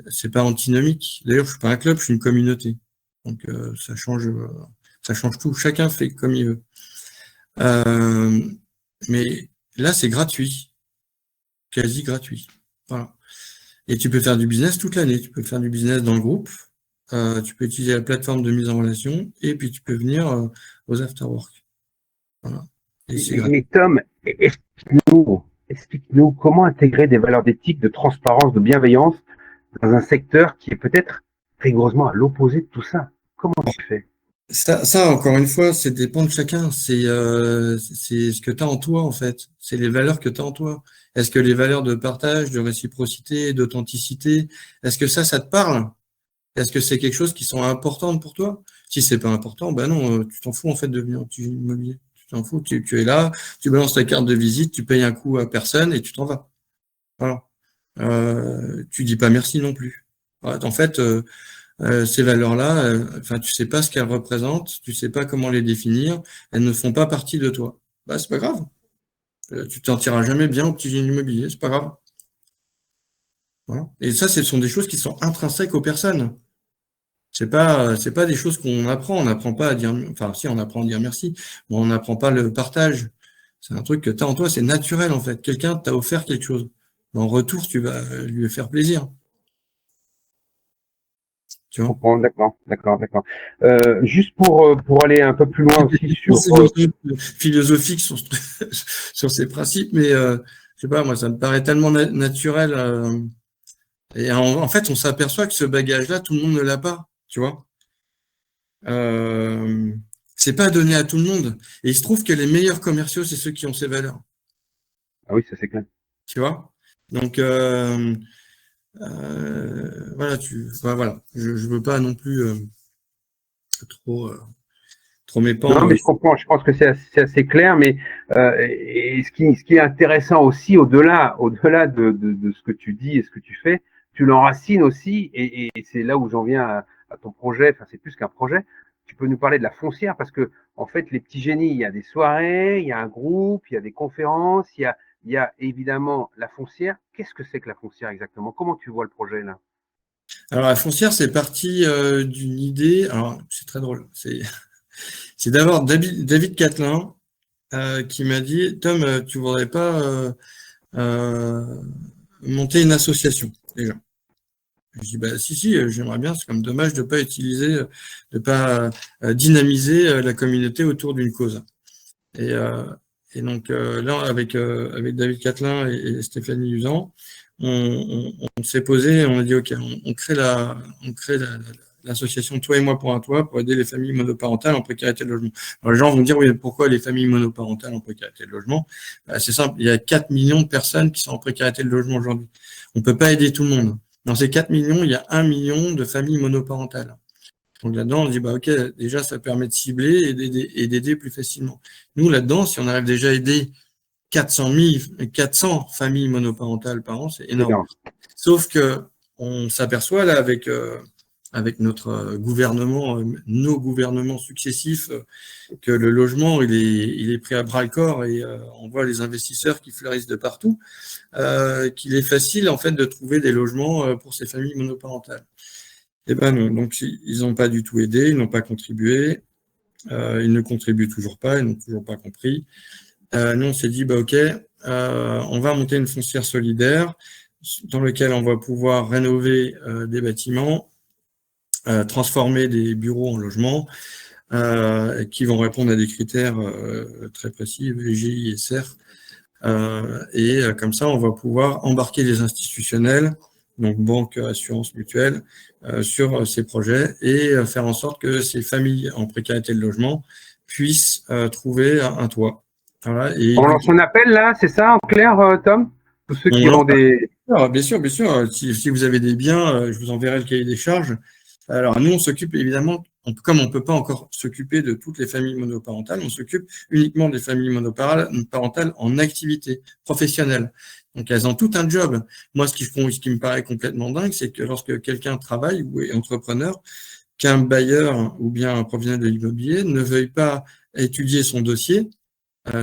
c'est pas antinomique. D'ailleurs, je suis pas un club, je suis une communauté. Donc, ça change tout. Chacun fait comme il veut. Mais là, c'est gratuit. Quasi gratuit. Voilà. Et tu peux faire du business toute l'année. Tu peux faire du business dans le groupe. Tu peux utiliser la plateforme de mise en relation et puis tu peux venir aux afterwork. Voilà. Et c'est gratuit. Mais Tom, explique-nous comment intégrer des valeurs d'éthique, de transparence, de bienveillance dans un secteur qui est peut-être rigoureusement à l'opposé de tout ça. Comment tu fais? Ça, encore une fois, c'est dépend de chacun. C'est ce que tu as en toi, en fait. C'est les valeurs que tu as en toi. Est-ce que les valeurs de partage, de réciprocité, d'authenticité, est-ce que ça te parle? Est-ce que c'est quelque chose qui sont importantes pour toi? Si c'est pas important, ben non, tu t'en fous en fait de venir au immobilier. Tu t'en fous, tu es là, tu balances ta carte de visite, tu payes un coup à personne et tu t'en vas. Voilà. Tu dis pas merci non plus. Voilà. En fait, ces valeurs-là, enfin, tu sais pas ce qu'elles représentent, tu sais pas comment les définir, elles ne font pas partie de toi. Bah, c'est pas grave. Tu t'en tireras jamais bien au petit génie immobilier, c'est pas grave. Voilà. Et ça, ce sont des choses qui sont intrinsèques aux personnes. C'est pas des choses qu'on apprend. On n'apprend pas à dire, enfin, si, on apprend à dire merci, mais on n'apprend pas le partage. C'est un truc que tu as en toi, c'est naturel, en fait. Quelqu'un t'a offert quelque chose. En retour, tu vas lui faire plaisir. Tu Je vois? comprends, d'accord, d'accord, d'accord. Juste pour aller un peu plus loin aussi sur. Philosophique sur, sur ces principes, mais je sais pas, moi, ça me paraît tellement naturel. Et en fait, on s'aperçoit que ce bagage-là, tout le monde ne l'a pas, tu vois. C'est pas donné à tout le monde. Et il se trouve que les meilleurs commerciaux, c'est ceux qui ont ces valeurs, Ah oui, ça c'est clair. tu vois. Donc voilà, voilà. Je veux pas non plus trop trop Non, m'épandre. mais je comprends. Je pense que c'est assez clair. Mais et ce qui est intéressant aussi, au-delà de ce que tu dis et ce que tu fais, tu l'enracines aussi. Et c'est là où j'en viens à ton projet. Enfin, c'est plus qu'un projet. Tu peux nous parler de la foncière parce que en fait, les petits génies, il y a des soirées, il y a un groupe, il y a des conférences, il y a évidemment la foncière. Qu'est-ce que c'est que la foncière exactement? Comment tu vois le projet là? Alors la foncière, c'est parti d'une idée. Alors c'est très drôle. C'est d'abord David Catlin qui m'a dit, Tom, tu voudrais pas monter une association déjà. Je dis bah si, j'aimerais bien. C'est comme dommage de pas utiliser, de pas dynamiser la communauté autour d'une cause. Et, euh, et donc là, avec David Catlin et Stéphanie Usan, on s'est posé, on a dit ok, on crée l'association Toi et moi pour un toit pour aider les familles monoparentales en précarité de logement. Alors les gens vont dire oui, mais pourquoi les familles monoparentales en précarité de logement? C'est simple, il y a 4 millions de personnes qui sont en précarité de logement aujourd'hui. On peut pas aider tout le monde. Dans ces 4 millions, il y a 1 million de familles monoparentales. Donc là-dedans, on dit, bah, ok, déjà, ça permet de cibler et d'aider plus facilement. Nous, là-dedans, si on arrive déjà à aider 400 familles monoparentales par an, c'est énorme. Énorme. Sauf que on s'aperçoit là avec notre gouvernement, nos gouvernements successifs, que le logement, il est pris à bras le corps et on voit les investisseurs qui fleurissent de partout, qu'il est facile, en fait, de trouver des logements pour ces familles monoparentales. Eh ben non, donc ils n'ont pas du tout aidé, ils n'ont pas contribué, ils ne contribuent toujours pas, ils n'ont toujours pas compris. Nous, on s'est dit, bah ok, on va monter une foncière solidaire dans laquelle on va pouvoir rénover des bâtiments, transformer des bureaux en logements, qui vont répondre à des critères très précis, VGI et CER. Et comme ça, on va pouvoir embarquer les institutionnels, donc banque, assurance, mutuelle, sur ces projets et faire en sorte que ces familles en précarité de logement puissent trouver un toit. Voilà. Et On lance un appel là, c'est ça en clair, Tom? Tous ceux qui on ont lance des. bien sûr, bien sûr. Si vous avez des biens, je vous enverrai le cahier des charges. Alors, nous, on s'occupe évidemment, comme on ne peut pas encore s'occuper de toutes les familles monoparentales, on s'occupe uniquement des familles monoparentales en activité professionnelle. Donc, elles ont tout un job. Moi, ce qui me paraît complètement dingue, c'est que lorsque quelqu'un travaille ou est entrepreneur, qu'un bailleur ou bien un professionnel de l'immobilier ne veuille pas étudier son dossier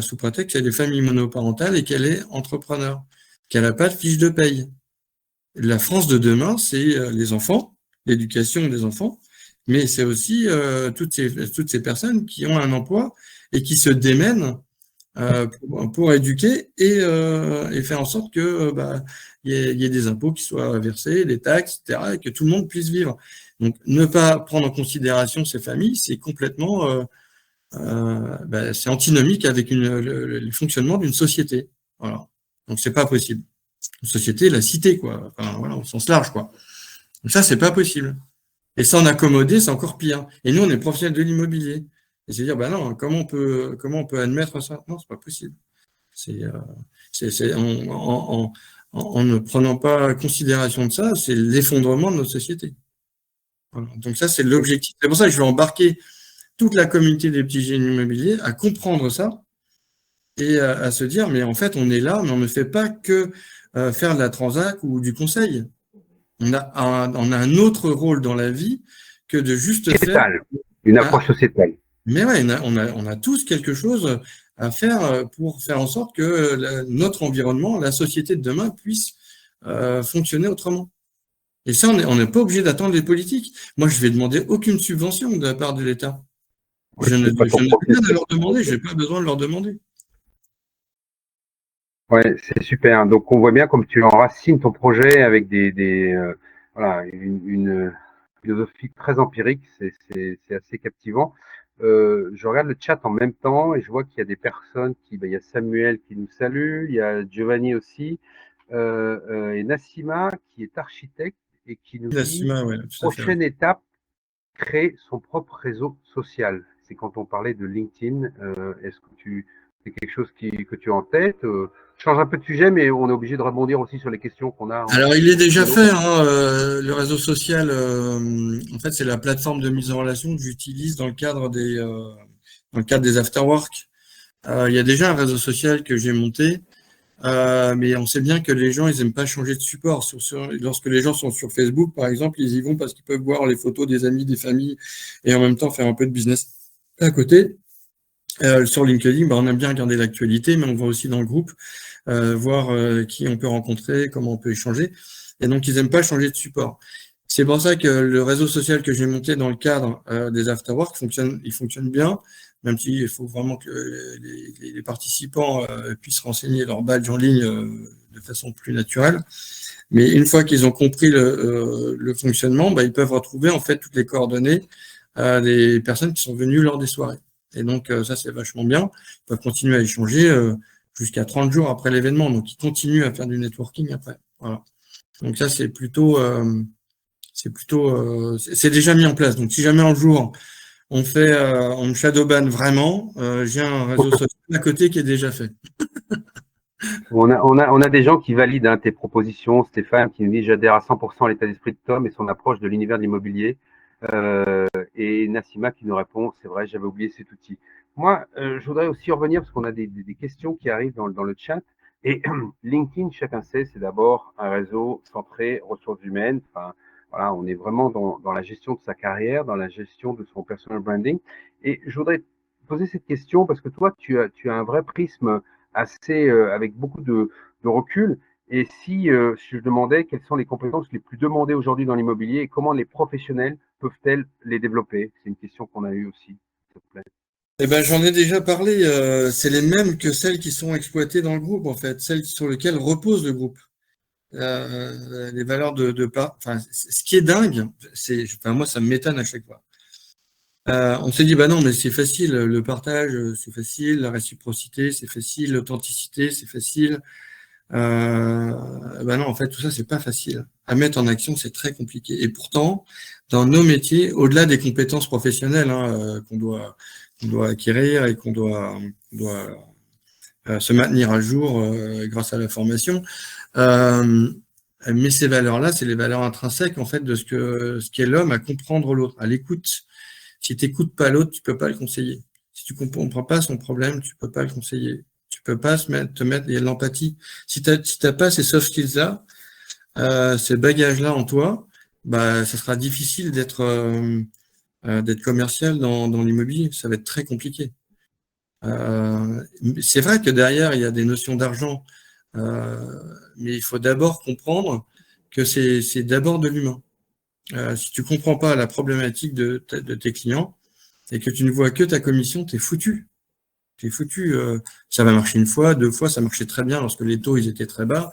sous prétexte qu'elle est famille monoparentale et qu'elle est entrepreneur, qu'elle n'a pas de fiche de paye. La France de demain, c'est les enfants, l'éducation des enfants, mais c'est aussi toutes ces personnes qui ont un emploi et qui se démènent pour éduquer et faire en sorte que y ait des impôts qui soient versés, des taxes, etc., et que tout le monde puisse vivre. Donc, ne pas prendre en considération ces familles, c'est complètement, c'est antinomique avec le fonctionnement d'une société. Voilà. Donc, c'est pas possible. Une société, la cité, quoi. Enfin, voilà, au sens large, quoi. Donc ça, c'est pas possible. Et s'en accommoder, c'est encore pire. Et nous, on est professionnels de l'immobilier. Et c'est dire, ben non, comment on peut admettre ça? Non, c'est pas possible. En ne prenant pas considération de ça, c'est l'effondrement de notre société. Voilà. Donc ça, c'est l'objectif. C'est pour ça que je vais embarquer toute la communauté des petits génies immobiliers à comprendre ça et à se dire, mais en fait, on est là, mais on ne fait pas que faire de la transac ou du conseil. On a un autre rôle dans la vie que de juste faire. Une approche sociétale. Mais ouais, on a tous quelque chose à faire pour faire en sorte que notre environnement, la société de demain puisse fonctionner autrement. Et ça, on n'est pas obligé d'attendre les politiques. Moi, je vais demander aucune subvention de la part de l'État. Ouais, Je n'ai c'est pas ton rien profil. à leur demander, je n'ai pas besoin de leur demander. Ouais, c'est super. Donc, on voit bien comme tu enracines ton projet avec voilà, une philosophie très empirique. C'est assez captivant. Je regarde le chat en même temps et je vois qu'il y a des personnes il y a Samuel qui nous salue, il y a Giovanni aussi, et Nassima qui est architecte et qui nous dit Nassima, ouais, tout à fait. prochaine étape, créer son propre réseau social. C'est quand on parlait de LinkedIn. Est-ce que c'est quelque chose que tu as en tête? Je change un peu de sujet, mais on est obligé de rebondir aussi sur les questions qu'on a Alors, il est en déjà silo. fait, hein, le réseau social. En fait, c'est la plateforme de mise en relation que j'utilise dans le cadre des afterwork. Il y a déjà un réseau social que j'ai monté, mais on sait bien que les gens, ils n'aiment pas changer de support. Lorsque les gens sont sur Facebook, par exemple, ils y vont parce qu'ils peuvent voir les photos des amis, des familles, et en même temps faire un peu de business à côté. Sur LinkedIn, on aime bien regarder l'actualité, mais on va aussi dans le groupe voir qui on peut rencontrer, comment on peut échanger. Et donc, ils n'aiment pas changer de support. C'est pour ça que le réseau social que j'ai monté dans le cadre des afterwork il fonctionne bien, même s'il faut vraiment que les participants puissent renseigner leur badge en ligne de façon plus naturelle. Mais une fois qu'ils ont compris le fonctionnement, ils peuvent retrouver en fait toutes les coordonnées des personnes qui sont venues lors des soirées. Et donc, ça, c'est vachement bien. Ils peuvent continuer à échanger jusqu'à 30 jours après l'événement. Donc, ils continuent à faire du networking après. Voilà. Donc, ça, c'est déjà mis en place. Donc, si jamais un jour, on me shadowban vraiment, j'ai un réseau social à côté qui est déjà fait. On a des gens qui valident tes propositions. Stéphane qui nous dit j'adhère à 100% à l'état d'esprit de Tom et son approche de l'univers de l'immobilier. Et Nassima qui nous répond c'est vrai, j'avais oublié cet outil. Moi, je voudrais aussi revenir parce qu'on a des questions qui arrivent dans le chat. Et LinkedIn, chacun sait, c'est d'abord un réseau centré ressources humaines. Enfin, voilà, on est vraiment dans la gestion de sa carrière, dans la gestion de son personal branding. Et je voudrais poser cette question parce que toi, tu as un vrai prisme assez avec beaucoup de recul. Et si je demandais quelles sont les compétences les plus demandées aujourd'hui dans l'immobilier et comment les professionnels peuvent-elles les développer? C'est une question qu'on a eue aussi, s'il te plaît. Eh ben, j'en ai déjà parlé. C'est les mêmes que celles qui sont exploitées dans le groupe, en fait, celles sur lesquelles repose le groupe. Les valeurs de part. Enfin, ce qui est dingue, moi, ça m'étonne à chaque fois. On s'est dit, non, mais c'est facile, le partage, c'est facile, la réciprocité, c'est facile, l'authenticité, c'est facile. Non, en fait, tout ça, c'est pas facile. À mettre en action, c'est très compliqué. Et pourtant, dans nos métiers, au-delà des compétences professionnelles qu'on doit acquérir et qu'on doit se maintenir à jour grâce à la formation, mais ces valeurs-là, c'est les valeurs intrinsèques en fait de ce qu'est l'homme à comprendre l'autre, à l'écoute. Si tu n'écoutes pas l'autre, tu peux pas le conseiller. Si tu comprends pas son problème, tu peux pas le conseiller. Tu peux pas te mettre, il y a de l'empathie. Si t'as pas ces soft skills-là, ces bagages-là en toi, ça sera difficile d'être commercial dans l'immobilier. Ça va être très compliqué. C'est vrai que derrière, il y a des notions d'argent, mais il faut d'abord comprendre que c'est d'abord de l'humain. Si tu comprends pas la problématique de tes clients et que tu ne vois que ta commission, t'es foutu. T'es foutu. Ça va marcher une fois, deux fois, ça marchait très bien lorsque les taux ils étaient très bas.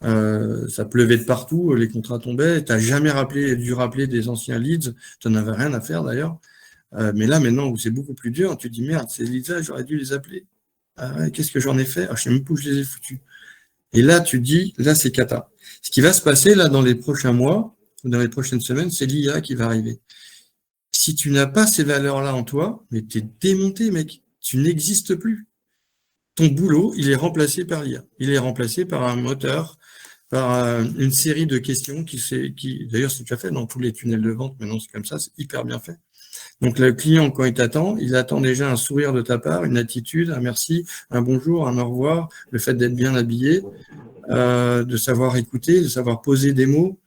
Ça pleuvait de partout, les contrats tombaient. T'as jamais dû rappeler des anciens leads. Tu n'en avais rien à faire d'ailleurs. Mais là, maintenant, où c'est beaucoup plus dur, tu te dis merde, ces leads-là, j'aurais dû les appeler. Qu'est-ce que j'en ai fait? Je sais même pas où je les ai foutus. Et là, tu te dis, là, c'est cata. Ce qui va se passer là dans les prochains mois, dans les prochaines semaines, c'est l'IA qui va arriver. Si tu n'as pas ces valeurs-là en toi, mais tu es démonté, mec. Tu n'existes plus. Ton boulot, il est remplacé par l'IA. Il est remplacé par un moteur, par une série de questions qui d'ailleurs, c'est déjà fait dans tous les tunnels de vente. Maintenant, c'est comme ça, c'est hyper bien fait. Donc, le client, quand il t'attend, il attend déjà un sourire de ta part, une attitude, un merci, un bonjour, un au revoir, le fait d'être bien habillé, de savoir écouter, de savoir poser des mots,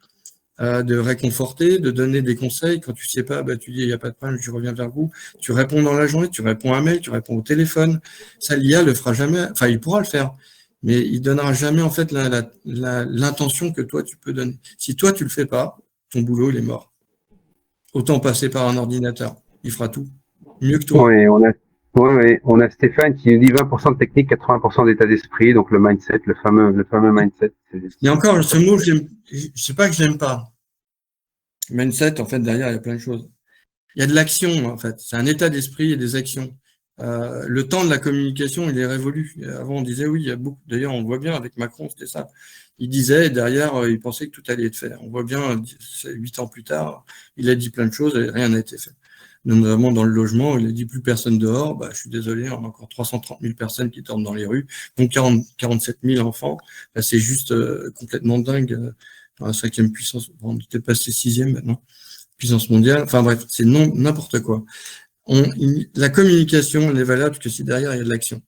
de réconforter, de donner des conseils. Quand tu sais pas, tu dis, il n'y a pas de problème, je reviens vers vous. Tu réponds dans la journée, tu réponds à un mail, tu réponds au téléphone. Ça, l'IA le fera jamais. Enfin, il pourra le faire. mais il donnera jamais en fait l'intention que toi tu peux donner. Si toi tu le fais pas, ton boulot il est mort. Autant passer par un ordinateur, il fera tout mieux que toi. Oui, on a Stéphane qui nous dit 20% de technique, 80% d'état d'esprit, donc le mindset, le fameux mindset. Et encore, ce mot, je sais pas que je n'aime pas. Mindset, en fait, derrière, il y a plein de choses. Il y a de l'action, en fait. C'est un état d'esprit et des actions. Le temps de la communication, il est révolu. Avant, on disait oui, il y a beaucoup. D'ailleurs, on voit bien avec Macron, c'était ça. Il disait, et derrière, il pensait que tout allait être fait. On voit bien, 8 ans plus tard, il a dit plein de choses et rien n'a été fait. Notamment dans le logement, il a dit plus personne dehors. Bah, je suis désolé, on a encore 330 000 personnes qui dorment dans les rues, donc 47 000 enfants. Bah, c'est juste complètement dingue. Dans la 5e puissance, on était passé 6e maintenant, puissance mondiale. Enfin bref, c'est n'importe quoi. La communication, elle est valable que si derrière il y a de l'action.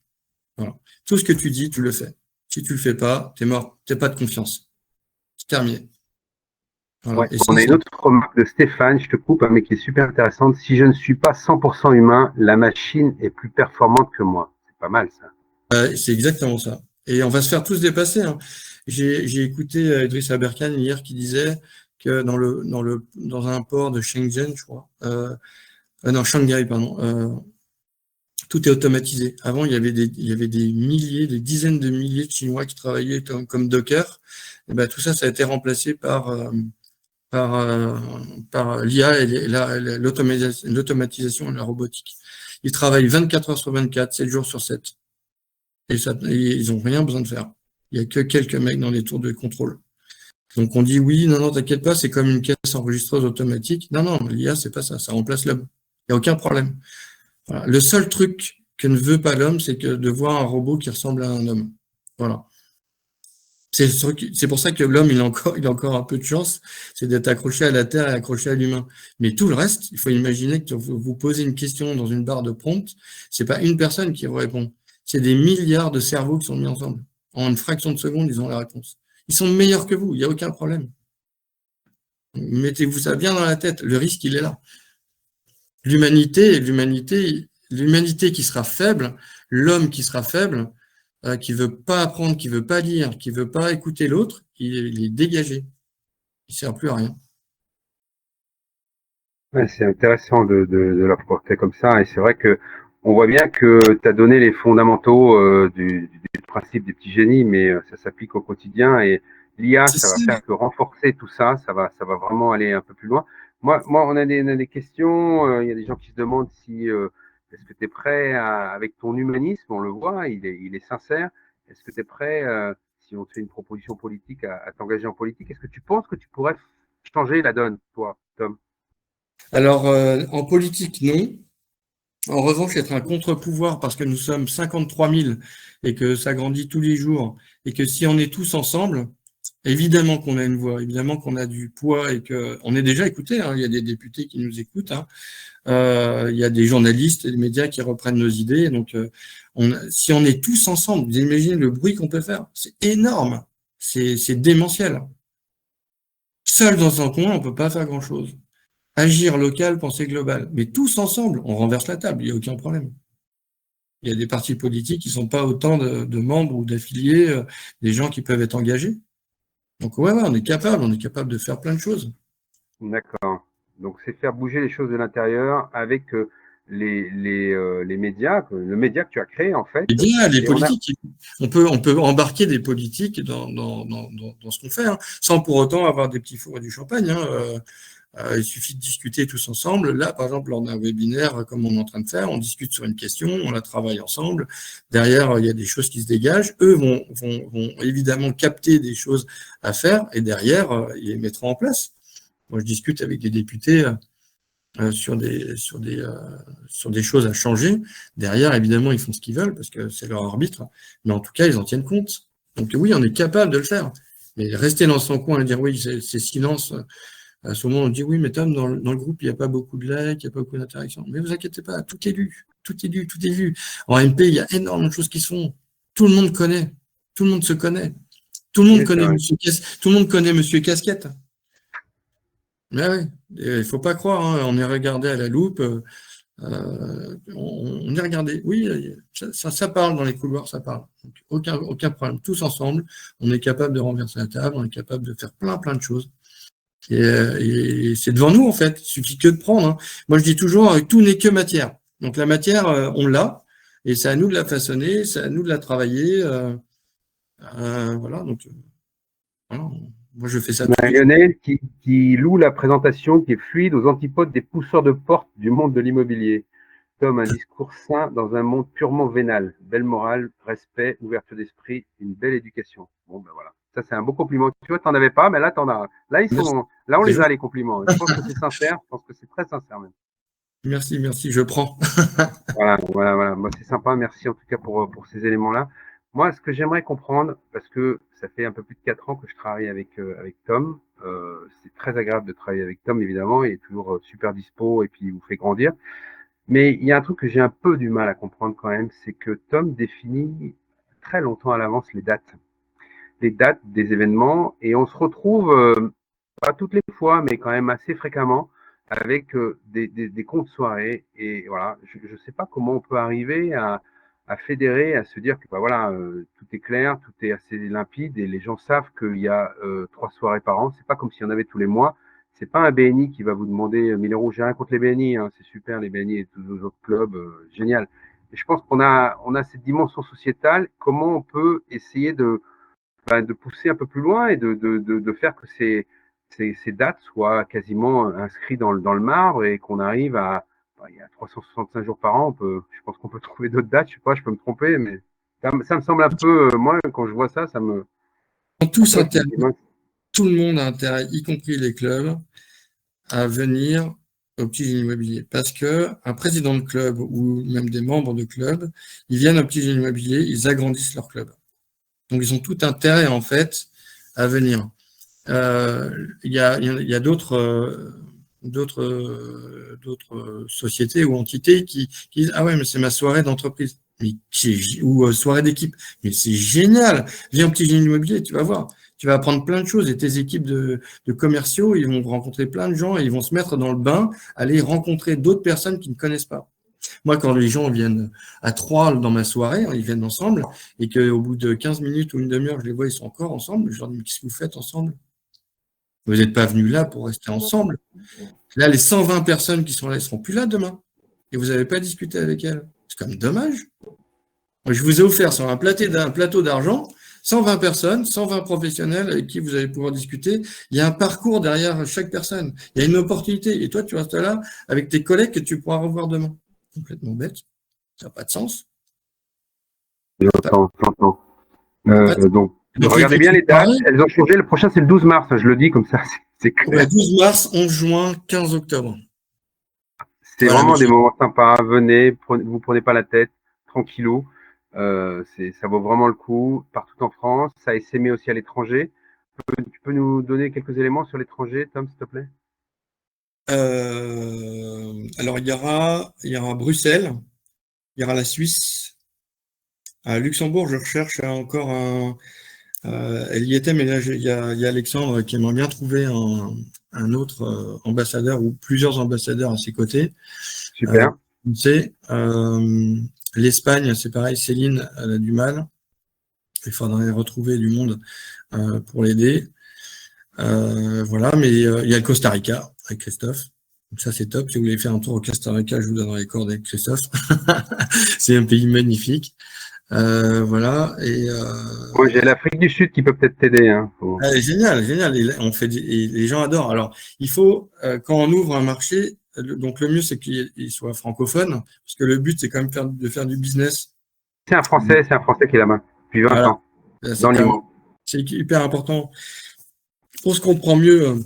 Voilà. Tout ce que tu dis, tu le fais. Si tu le fais pas, t'es mort, t'es pas de confiance. C'est terminé. Voilà. Ouais, Et ça, on a une autre remarque de Stéphane, je te coupe, mais qui est super intéressante. Si je ne suis pas 100% humain, la machine est plus performante que moi. C'est pas mal ça. c'est exactement ça. Et on va se faire tous dépasser. Hein. J'ai écouté Idriss Aberkan hier qui disait que dans un port de Shenzhen, je crois, non, Shanghai, pardon, tout est automatisé. Avant, il y avait des milliers, des dizaines de milliers de Chinois qui travaillaient comme dockers. Et ben, tout ça, ça a été remplacé par l'IA et l'automatisation et la robotique. Ils travaillent 24 heures sur 24, 7 jours sur 7. Et ils n'ont rien besoin de faire. Il n'y a que quelques mecs dans les tours de contrôle. Donc on dit oui, non, t'inquiète pas, c'est comme une caisse enregistreuse automatique. Non, l'IA, c'est pas ça, ça remplace l'homme. Il n'y a aucun problème. Voilà. Le seul truc que ne veut pas l'homme, c'est que de voir un robot qui ressemble à un homme. Voilà. C'est pour ça que l'homme, il a encore un peu de chance, c'est d'être accroché à la Terre et accroché à l'humain. Mais tout le reste, il faut imaginer que vous posez une question dans une barre de prompt, c'est pas une personne qui vous répond, c'est des milliards de cerveaux qui sont mis ensemble. En une fraction de seconde, ils ont la réponse. Ils sont meilleurs que vous, il n'y a aucun problème. Mettez-vous ça bien dans la tête, le risque, il est là. L'humanité qui sera faible, l'homme qui sera faible, qui veut pas apprendre, qui veut pas lire, qui veut pas écouter l'autre, il est dégagé. Il sert plus à rien. Ouais, c'est intéressant de l'apporter comme ça. Et c'est vrai que on voit bien que tu as donné les fondamentaux du principe des petits génies, mais ça s'applique au quotidien. Et l'IA, C'est ça va ça. faire que renforcer tout ça. Ça va vraiment aller un peu plus loin. Moi, on a des questions. Il y a des gens qui se demandent si est-ce que tu es prêt avec ton humanisme, on le voit, il est sincère. Est-ce que tu es prêt, si on te fait une proposition politique, à t'engager en politique? Est-ce que tu penses que tu pourrais changer la donne, toi, Tom? Alors, en politique, non. En revanche, être un contre-pouvoir parce que nous sommes 53 000 et que ça grandit tous les jours et que si on est tous ensemble, évidemment qu'on a une voix, évidemment qu'on a du poids et qu'on est déjà écouté. Hein, il y a des députés qui nous écoutent. Hein, il y a des journalistes et des médias qui reprennent nos idées. Donc, si on est tous ensemble, vous imaginez le bruit qu'on peut faire. C'est énorme. C'est démentiel. Seul dans un coin, on peut pas faire grand-chose. Agir local, penser global. Mais tous ensemble, on renverse la table, il n'y a aucun problème. Il y a des partis politiques qui ne sont pas autant de membres ou d'affiliés, des gens qui peuvent être engagés. Donc ouais, on est capable de faire plein de choses. D'accord. Donc c'est faire bouger les choses de l'intérieur avec les médias, le média que tu as créé en fait. Les Et on a, politiques, on peut embarquer des politiques dans ce qu'on fait, hein, sans pour autant avoir des petits fours et du champagne. Hein. Il suffit de discuter tous ensemble. Là, par exemple, lors d'un webinaire, comme on est en train de faire, on discute sur une question, on la travaille ensemble. Derrière, il y a des choses qui se dégagent. Eux vont évidemment capter des choses à faire et derrière, ils les mettront en place. Moi, je discute avec des députés sur des choses à changer. Derrière, évidemment, ils font ce qu'ils veulent parce que c'est leur arbitre. Mais en tout cas, ils en tiennent compte. Donc oui, on est capable de le faire. Mais rester dans son coin et dire oui, c'est silence. À ce moment, on dit oui, mais Tom, dans le groupe, il n'y a pas beaucoup de likes, il n'y a pas beaucoup d'interactions. Mais vous inquiétez pas, tout est lu, tout est lu, tout est vu. En MP, il y a énormément de choses qui se font. Tout le monde connaît, tout le monde se connaît, tout le monde connaît Monsieur Casquette. Mais oui, il faut pas croire, hein, on est regardé à la loupe. On est regardé. Oui, ça parle dans les couloirs, ça parle. Donc, aucun problème. Tous ensemble, on est capable de renverser la table, on est capable de faire plein de choses. Et c'est devant nous, en fait. Il suffit que de prendre. Hein. Moi, je dis toujours, tout n'est que matière. Donc, la matière, on l'a. Et c'est à nous de la façonner, c'est à nous de la travailler. Voilà. Donc, voilà. Moi, je fais ça tous les jours. Lionel qui loue la présentation qui est fluide aux antipodes des pousseurs de porte du monde de l'immobilier. Tom, un discours sain dans un monde purement vénal. Belle morale, respect, ouverture d'esprit, une belle éducation. Bon, ben voilà. Ça, c'est un beau compliment. Tu vois, t'en avais pas, mais là, t'en as. Là, là, on les a, les compliments. Je pense que c'est sincère. Je pense que c'est très sincère, même. Merci, je prends. Voilà. Moi, c'est sympa. Merci, en tout cas, pour ces éléments-là. Moi, ce que j'aimerais comprendre, parce que ça fait un peu plus de 4 ans que je travaille avec Tom. C'est très agréable de travailler avec Tom, évidemment. Il est toujours super dispo et puis il vous fait grandir. Mais il y a un truc que j'ai un peu du mal à comprendre quand même, c'est que Tom définit très longtemps à l'avance les dates des événements, et on se retrouve, pas toutes les fois, mais quand même assez fréquemment, avec des comptes soirées. Et voilà, je ne sais pas comment on peut arriver à fédérer, à se dire que bah voilà, tout est clair, tout est assez limpide, et les gens savent qu'il y a 3 soirées par an. C'est pas comme s'il y en avait tous les mois. C'est pas un BNI qui va vous demander 1000 euros. J'ai rien contre les BNI, hein, c'est super les BNI et tous les autres clubs, génial. Et je pense qu'on a cette dimension sociétale. Comment on peut essayer de pousser un peu plus loin et de faire que ces dates soient quasiment inscrites dans le marbre, et qu'on arrive il y a 365 jours par an, je pense qu'on peut trouver d'autres dates, je sais pas, je peux me tromper, mais ça me semble un peu, moi, quand je vois ça, ça me. Tous intérêt, tout le monde a intérêt, y compris les clubs, à venir au Petit Génie Immobilier. Parce que un président de club ou même des membres de club, ils viennent au Petit Génie Immobilier, ils agrandissent leur club. Donc, ils ont tout intérêt, en fait, à venir. Il y a d'autres sociétés ou entités qui disent « Ah ouais, mais c'est ma soirée d'entreprise. » Ou soirée d'équipe. Mais c'est génial. Viens au Petit Génie Immobilier, tu vas voir. Tu vas apprendre plein de choses, et tes équipes de commerciaux, ils vont rencontrer plein de gens et ils vont se mettre dans le bain, aller rencontrer d'autres personnes qu'ils ne connaissent pas. Moi, quand les gens viennent à 3 dans ma soirée, ils viennent ensemble, et qu'au bout de 15 minutes ou une demi-heure, je les vois, ils sont encore ensemble, je leur dis « Mais qu'est-ce que vous faites ensemble ? Vous n'êtes pas venus là pour rester ensemble. Là, les 120 personnes qui sont là, elles ne seront plus là demain. Et vous n'avez pas discuté avec elles. C'est quand même dommage. Je vous ai offert sur un plateau d'argent 120 personnes, 120 professionnels avec qui vous allez pouvoir discuter. Il y a un parcours derrière chaque personne. Il y a une opportunité. Et toi, tu restes là avec tes collègues que tu pourras revoir demain. Complètement bête. Ça n'a pas de sens. J'entends. Donc, regardez bien les dates. Elles ont changé. Le prochain, c'est le 12 mars. Je le dis comme ça, c'est clair. Ouais, 12 mars, 11 juin, 15 octobre. C'est vraiment des moments sympas. Venez, vous prenez pas la tête, tranquillou. Ça vaut vraiment le coup, partout en France. Ça est essaimé aussi à l'étranger. Tu peux nous donner quelques éléments sur l'étranger, Tom, s'il te plaît? Alors, il y aura Bruxelles, il y aura la Suisse. À Luxembourg, je recherche encore elle y était, mais là, il y a Alexandre qui aimerait bien trouver un autre ambassadeur ou plusieurs ambassadeurs à ses côtés. Super. L'Espagne, c'est pareil, Céline, elle a du mal. Il faudrait retrouver du monde pour l'aider. Voilà, mais il y a le Costa Rica avec Christophe. Donc ça, c'est top. Si vous voulez faire un tour au Costa Rica, je vous donnerai les coordonnées avec Christophe. C'est un pays magnifique. Voilà. Et moi, j'ai l'Afrique du Sud qui peut peut-être t'aider. Hein. Génial. Et les gens adorent. Alors, il faut, quand on ouvre un marché, donc le mieux, c'est qu'il soit francophone, parce que le but, c'est quand même de faire du business. C'est un Français qui est là-bas, depuis 20 ans, dans l'IMO. C'est hyper important. On se comprend mieux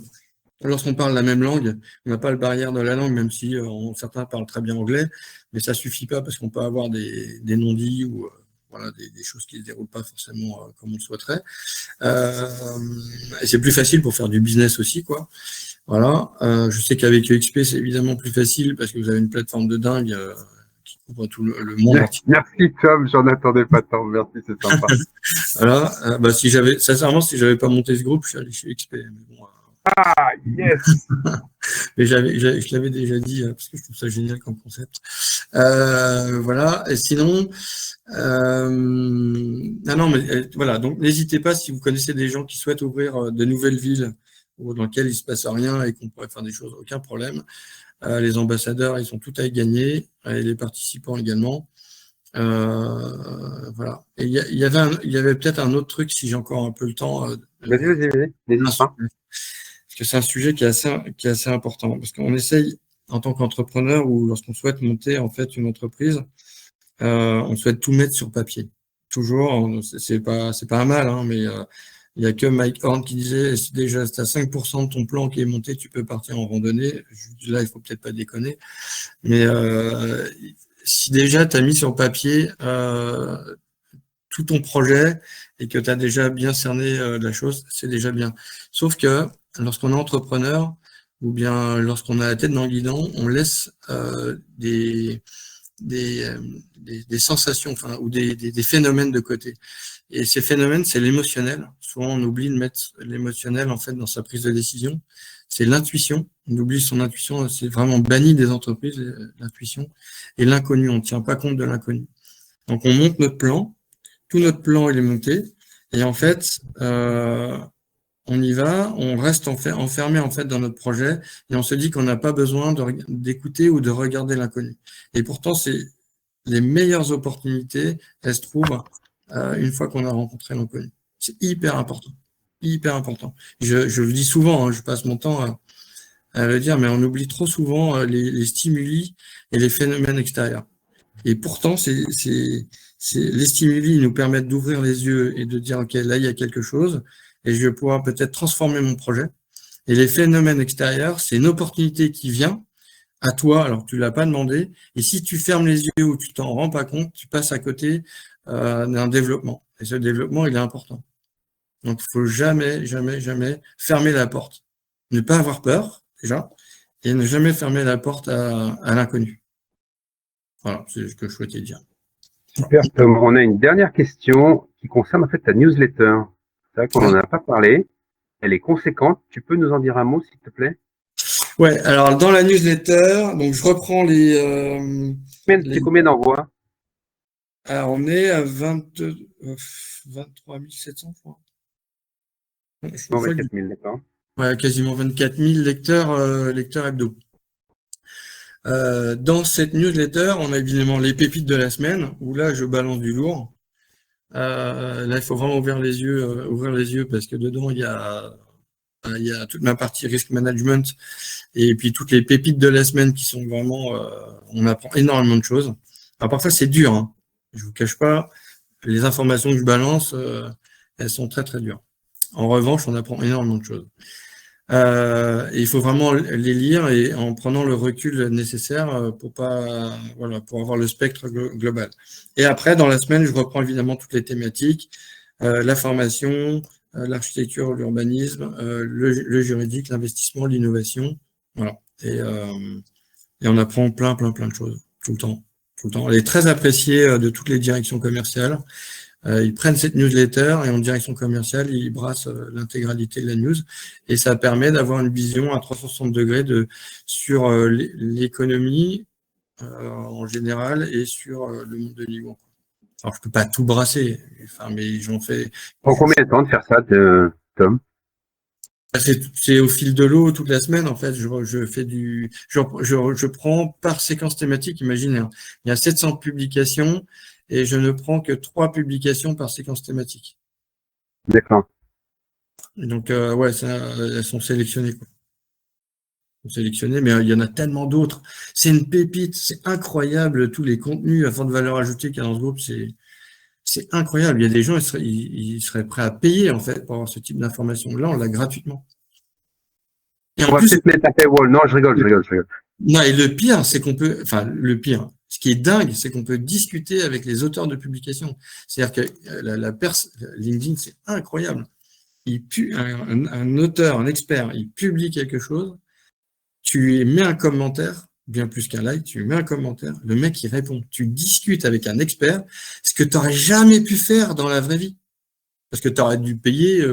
lorsqu'on parle la même langue. On n'a pas le barrière de la langue, même si certains parlent très bien anglais, mais ça suffit pas, parce qu'on peut avoir des non-dits ou voilà, des choses qui ne se déroulent pas forcément comme on le souhaiterait. Et c'est plus facile pour faire du business aussi, quoi. Voilà. Je sais qu'avec EXP, c'est évidemment plus facile parce que vous avez une plateforme de dingue qui couvre tout le monde entier. Merci Tom, j'en attendais pas tant. Merci, c'est sympa. Voilà. Si j'avais pas monté ce groupe, je suis allé chez EXP. Mais bon, Ah, yes. Mais je l'avais déjà dit parce que je trouve ça génial comme concept. Voilà. Et sinon, non, mais voilà. Donc, n'hésitez pas si vous connaissez des gens qui souhaitent ouvrir de nouvelles villes ou dans lesquelles il se passe rien et qu'on pourrait faire des choses, aucun problème. Les ambassadeurs, ils sont tout à y gagner, et les participants également. Voilà. Et il y avait peut-être un autre truc, si j'ai encore un peu le temps. Vas-y, n'hésite pas. Parce que c'est un sujet qui est assez important. Parce qu'on essaye, en tant qu'entrepreneur ou lorsqu'on souhaite monter en fait une entreprise, on souhaite tout mettre sur papier. Toujours, c'est pas un mal, hein, mais il y a que Mike Horn qui disait si déjà c'est à 5% de ton plan qui est monté, tu peux partir en randonnée. Là, il faut peut-être pas déconner. Mais si déjà tu as mis sur papier tout ton projet et que tu as déjà bien cerné la chose, c'est déjà bien. Sauf que lorsqu'on est entrepreneur ou bien lorsqu'on a la tête dans le guidon, on laisse des sensations, enfin, ou des phénomènes de côté. Et ces phénomènes, c'est l'émotionnel. Souvent, on oublie de mettre l'émotionnel en fait dans sa prise de décision. C'est l'intuition. On oublie son intuition. C'est vraiment banni des entreprises, l'intuition. Et l'inconnu, on ne tient pas compte de l'inconnu. Donc, on monte notre plan. Tout notre plan, il est monté. Et en fait, on y va, on reste enfermé en fait dans notre projet et on se dit qu'on n'a pas besoin d'écouter ou de regarder l'inconnu. Et pourtant, c'est les meilleures opportunités, elles se trouvent une fois qu'on a rencontré l'inconnu. C'est hyper important, hyper important. Je le dis souvent, hein, je passe mon temps à le dire, mais on oublie trop souvent les stimuli et les phénomènes extérieurs. Et pourtant, les stimuli nous permettent d'ouvrir les yeux et de dire, OK, là, il y a quelque chose et je vais pouvoir peut-être transformer mon projet. Et les phénomènes extérieurs, c'est une opportunité qui vient à toi, alors tu l'as pas demandé. Et si tu fermes les yeux ou tu t'en rends pas compte, tu passes à côté d'un développement. Et ce développement, il est important. Donc, il faut jamais, jamais, jamais fermer la porte. Ne pas avoir peur, déjà, et ne jamais fermer la porte à l'inconnu. Voilà, c'est ce que je souhaitais dire. Super, Tom. On a une dernière question qui concerne en fait ta newsletter. C'est vrai qu'on n'en a pas parlé. Elle est conséquente. Tu peux nous en dire un mot, s'il te plaît? Ouais, alors dans la newsletter, donc je reprends C'est combien d'envois? Alors on est à 23 700, je crois. Je crois 24 000, d'accord. Ouais, quasiment 24 000 lecteurs hebdo. Dans cette newsletter, on a évidemment les pépites de la semaine, où là, je balance du lourd. Là, il faut vraiment ouvrir les yeux parce que dedans, il y a toute ma partie risk management et puis toutes les pépites de la semaine qui sont vraiment, on apprend énormément de choses. Alors parfois, c'est dur, hein. Je vous cache pas, les informations que je balance, elles sont très, très dures. En revanche, on apprend énormément de choses. Et il faut vraiment les lire et en prenant le recul nécessaire pour avoir le spectre global. Et après, dans la semaine, je reprends évidemment toutes les thématiques, la formation, l'architecture, l'urbanisme, le juridique, l'investissement, l'innovation, voilà. Et on apprend plein de choses tout le temps. Elle est très appréciée de toutes les directions commerciales. Ils prennent cette newsletter et en direction commerciale, ils brassent l'intégralité de la news et ça permet d'avoir une vision à 360 degrés sur l'économie en général et sur le monde de Ligon. Alors, je peux pas tout brasser, mais j'en fais. Prends combien de temps de faire ça, Tom? C'est au fil de l'eau toute la semaine, en fait. Je prends par séquence thématique. Imaginez, hein, il y a 700 publications et je ne prends que 3 publications par séquence thématique. D'accord. Donc, elles sont sélectionnées, quoi. Mais il y en a tellement d'autres. C'est une pépite, c'est incroyable, tous les contenus à forte valeur ajoutée qu'il y a dans ce groupe, c'est incroyable. Il y a des gens, ils seraient prêts à payer, en fait, pour avoir ce type d'information. Là, on l'a gratuitement. Et on va peut-être mettre un paywall. Non, je rigole. Non, et le pire, c'est qu'on peut, ce qui est dingue, c'est qu'on peut discuter avec les auteurs de publications. C'est-à-dire que LinkedIn, c'est incroyable. Un auteur, un expert, il publie quelque chose, tu mets un commentaire, bien plus qu'un like, tu mets un commentaire, le mec, il répond. Tu discutes avec un expert, ce que tu n'aurais jamais pu faire dans la vraie vie. Parce que tu aurais dû payer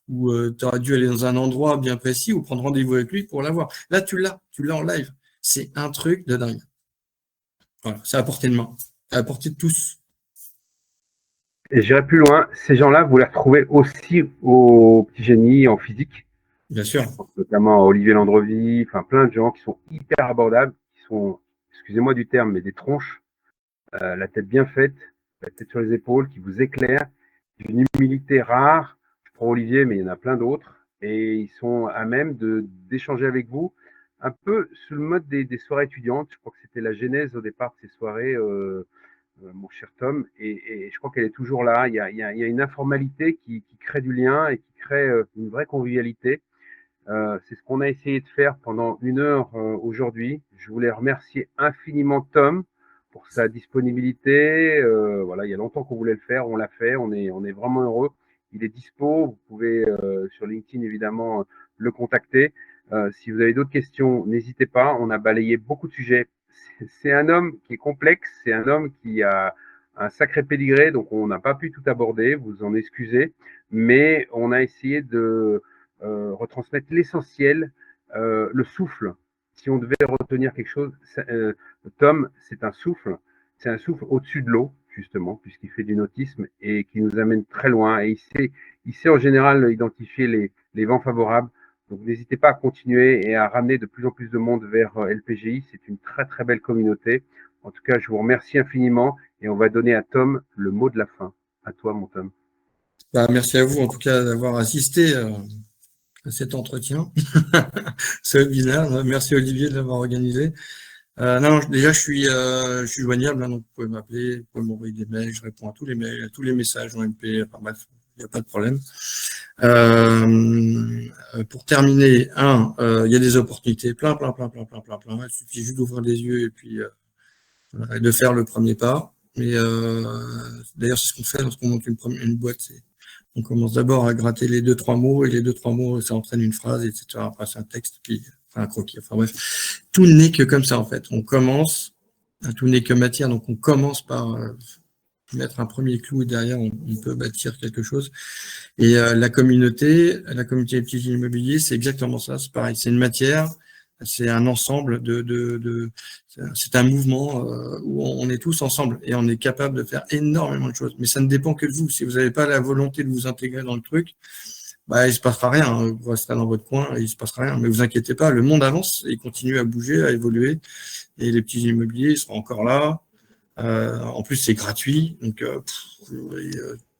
ou tu aurais dû aller dans un endroit bien précis ou prendre rendez-vous avec lui pour l'avoir. Là, tu l'as en live. C'est un truc de dingue. Voilà, c'est à portée de main, à portée de tous. Et j'irai plus loin, ces gens-là, vous les retrouvez aussi au Petit Génie en physique. Bien sûr. Je pense notamment à Olivier Landrevi, enfin plein de gens qui sont hyper abordables, qui sont, excusez-moi du terme, mais des tronches, la tête bien faite, la tête sur les épaules, qui vous éclairent, d'une humilité rare. Je prends Olivier, mais il y en a plein d'autres, et ils sont à même d'échanger avec vous, un peu sous le mode des soirées étudiantes. Je crois que c'était la genèse au départ de ces soirées, mon cher Tom, et je crois qu'elle est toujours là. Il y a une informalité qui crée du lien et qui crée une vraie convivialité. C'est ce qu'on a essayé de faire pendant 1 heure aujourd'hui. Je voulais remercier infiniment Tom pour sa disponibilité. Voilà, il y a longtemps qu'on voulait le faire, on l'a fait, on est vraiment heureux. Il est dispo, vous pouvez sur LinkedIn évidemment le contacter. Si vous avez d'autres questions, n'hésitez pas. On a balayé beaucoup de sujets. C'est un homme qui est complexe, c'est un homme qui a un sacré pédigré, donc on n'a pas pu tout aborder, vous en excusez, mais on a essayé de retransmettre l'essentiel, le souffle. Si on devait retenir quelque chose, Tom, c'est un souffle au-dessus de l'eau, justement, puisqu'il fait du nautisme et qui nous amène très loin. Et il sait en général identifier les vents favorables. Donc n'hésitez pas à continuer et à ramener de plus en plus de monde vers LPGI. C'est une très très belle communauté. En tout cas, je vous remercie infiniment et on va donner à Tom le mot de la fin. À toi, mon Tom. Bah, merci à vous, en tout cas, d'avoir assisté à cet entretien, ce webinaire. Merci Olivier de l'avoir organisé. Non, déjà, je suis joignable, hein, donc vous pouvez m'appeler, vous pouvez m'envoyer des mails, je réponds à tous les mails, à tous les messages en MP, enfin bref, il n'y a pas de problème. Pour terminer, il y a des opportunités, plein. Il suffit juste d'ouvrir les yeux et puis de faire le premier pas. Mais d'ailleurs, c'est ce qu'on fait lorsqu'on monte une boîte. On commence d'abord à gratter les 2-3 mots, et les 2-3 mots, ça entraîne une phrase, etc. Après, c'est un texte, puis un croquis. Enfin bref, tout n'est que comme ça, en fait. On commence, tout n'est que matière, donc on commence par mettre un premier clou, et derrière, on peut bâtir quelque chose. Et la communauté des petits immobiliers, c'est exactement ça. C'est pareil, c'est une matière, c'est un ensemble c'est un mouvement où on est tous ensemble et on est capable de faire énormément de choses. Mais ça ne dépend que de vous. Si vous n'avez pas la volonté de vous intégrer dans le truc, bah, il se passera rien. Vous resterez dans votre coin et il se passera rien. Mais vous inquiétez pas, le monde avance et il continue à bouger, à évoluer. Et les petits immobiliers seront encore là. En plus, c'est gratuit. Donc,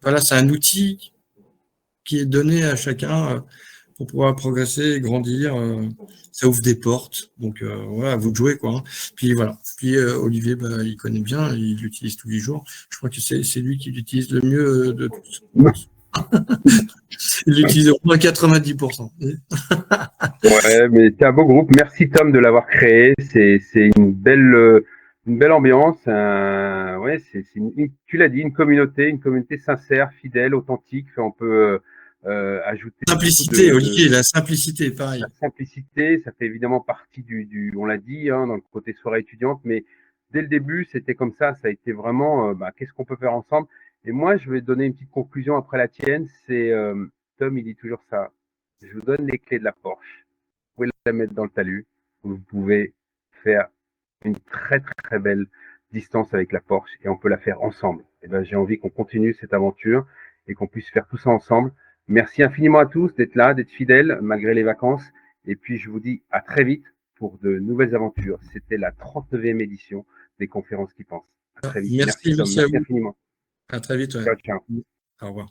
voilà, c'est un outil qui est donné à chacun pour pouvoir progresser, grandir. Ça ouvre des portes. Donc voilà, à vous de jouer, quoi. Hein. Puis voilà. Puis Olivier, bah, il connaît bien, il l'utilise tous les jours. Je crois que c'est lui qui l'utilise le mieux de tous. Il l'utilise au moins 90%. Ouais, mais c'est un beau groupe. Merci Tom de l'avoir créé. C'est une belle ambiance. Ouais, tu l'as dit, une communauté sincère, fidèle, authentique. On peut ajouter Simplicité, Olivier, la simplicité, pareil. la simplicité. Ça fait évidemment partie on l'a dit, hein, dans le côté soirée étudiante, mais dès le début, c'était comme ça. Ça a été vraiment, qu'est-ce qu'on peut faire ensemble. Et moi, je vais donner une petite conclusion après la tienne. C'est Tom, il dit toujours ça. Je vous donne les clés de la Porsche. Vous pouvez la mettre dans le talus. Vous pouvez faire une très très belle distance avec la Porsche et on peut la faire ensemble. Et ben, j'ai envie qu'on continue cette aventure et qu'on puisse faire tout ça ensemble. Merci infiniment à tous d'être là, d'être fidèles malgré les vacances. Et puis je vous dis à très vite pour de nouvelles aventures. C'était la 39e édition des conférences qui pensent. À très vite. Merci Tom, à merci vous. infiniment. À très vite. Ouais. Ciao, ciao. Au revoir.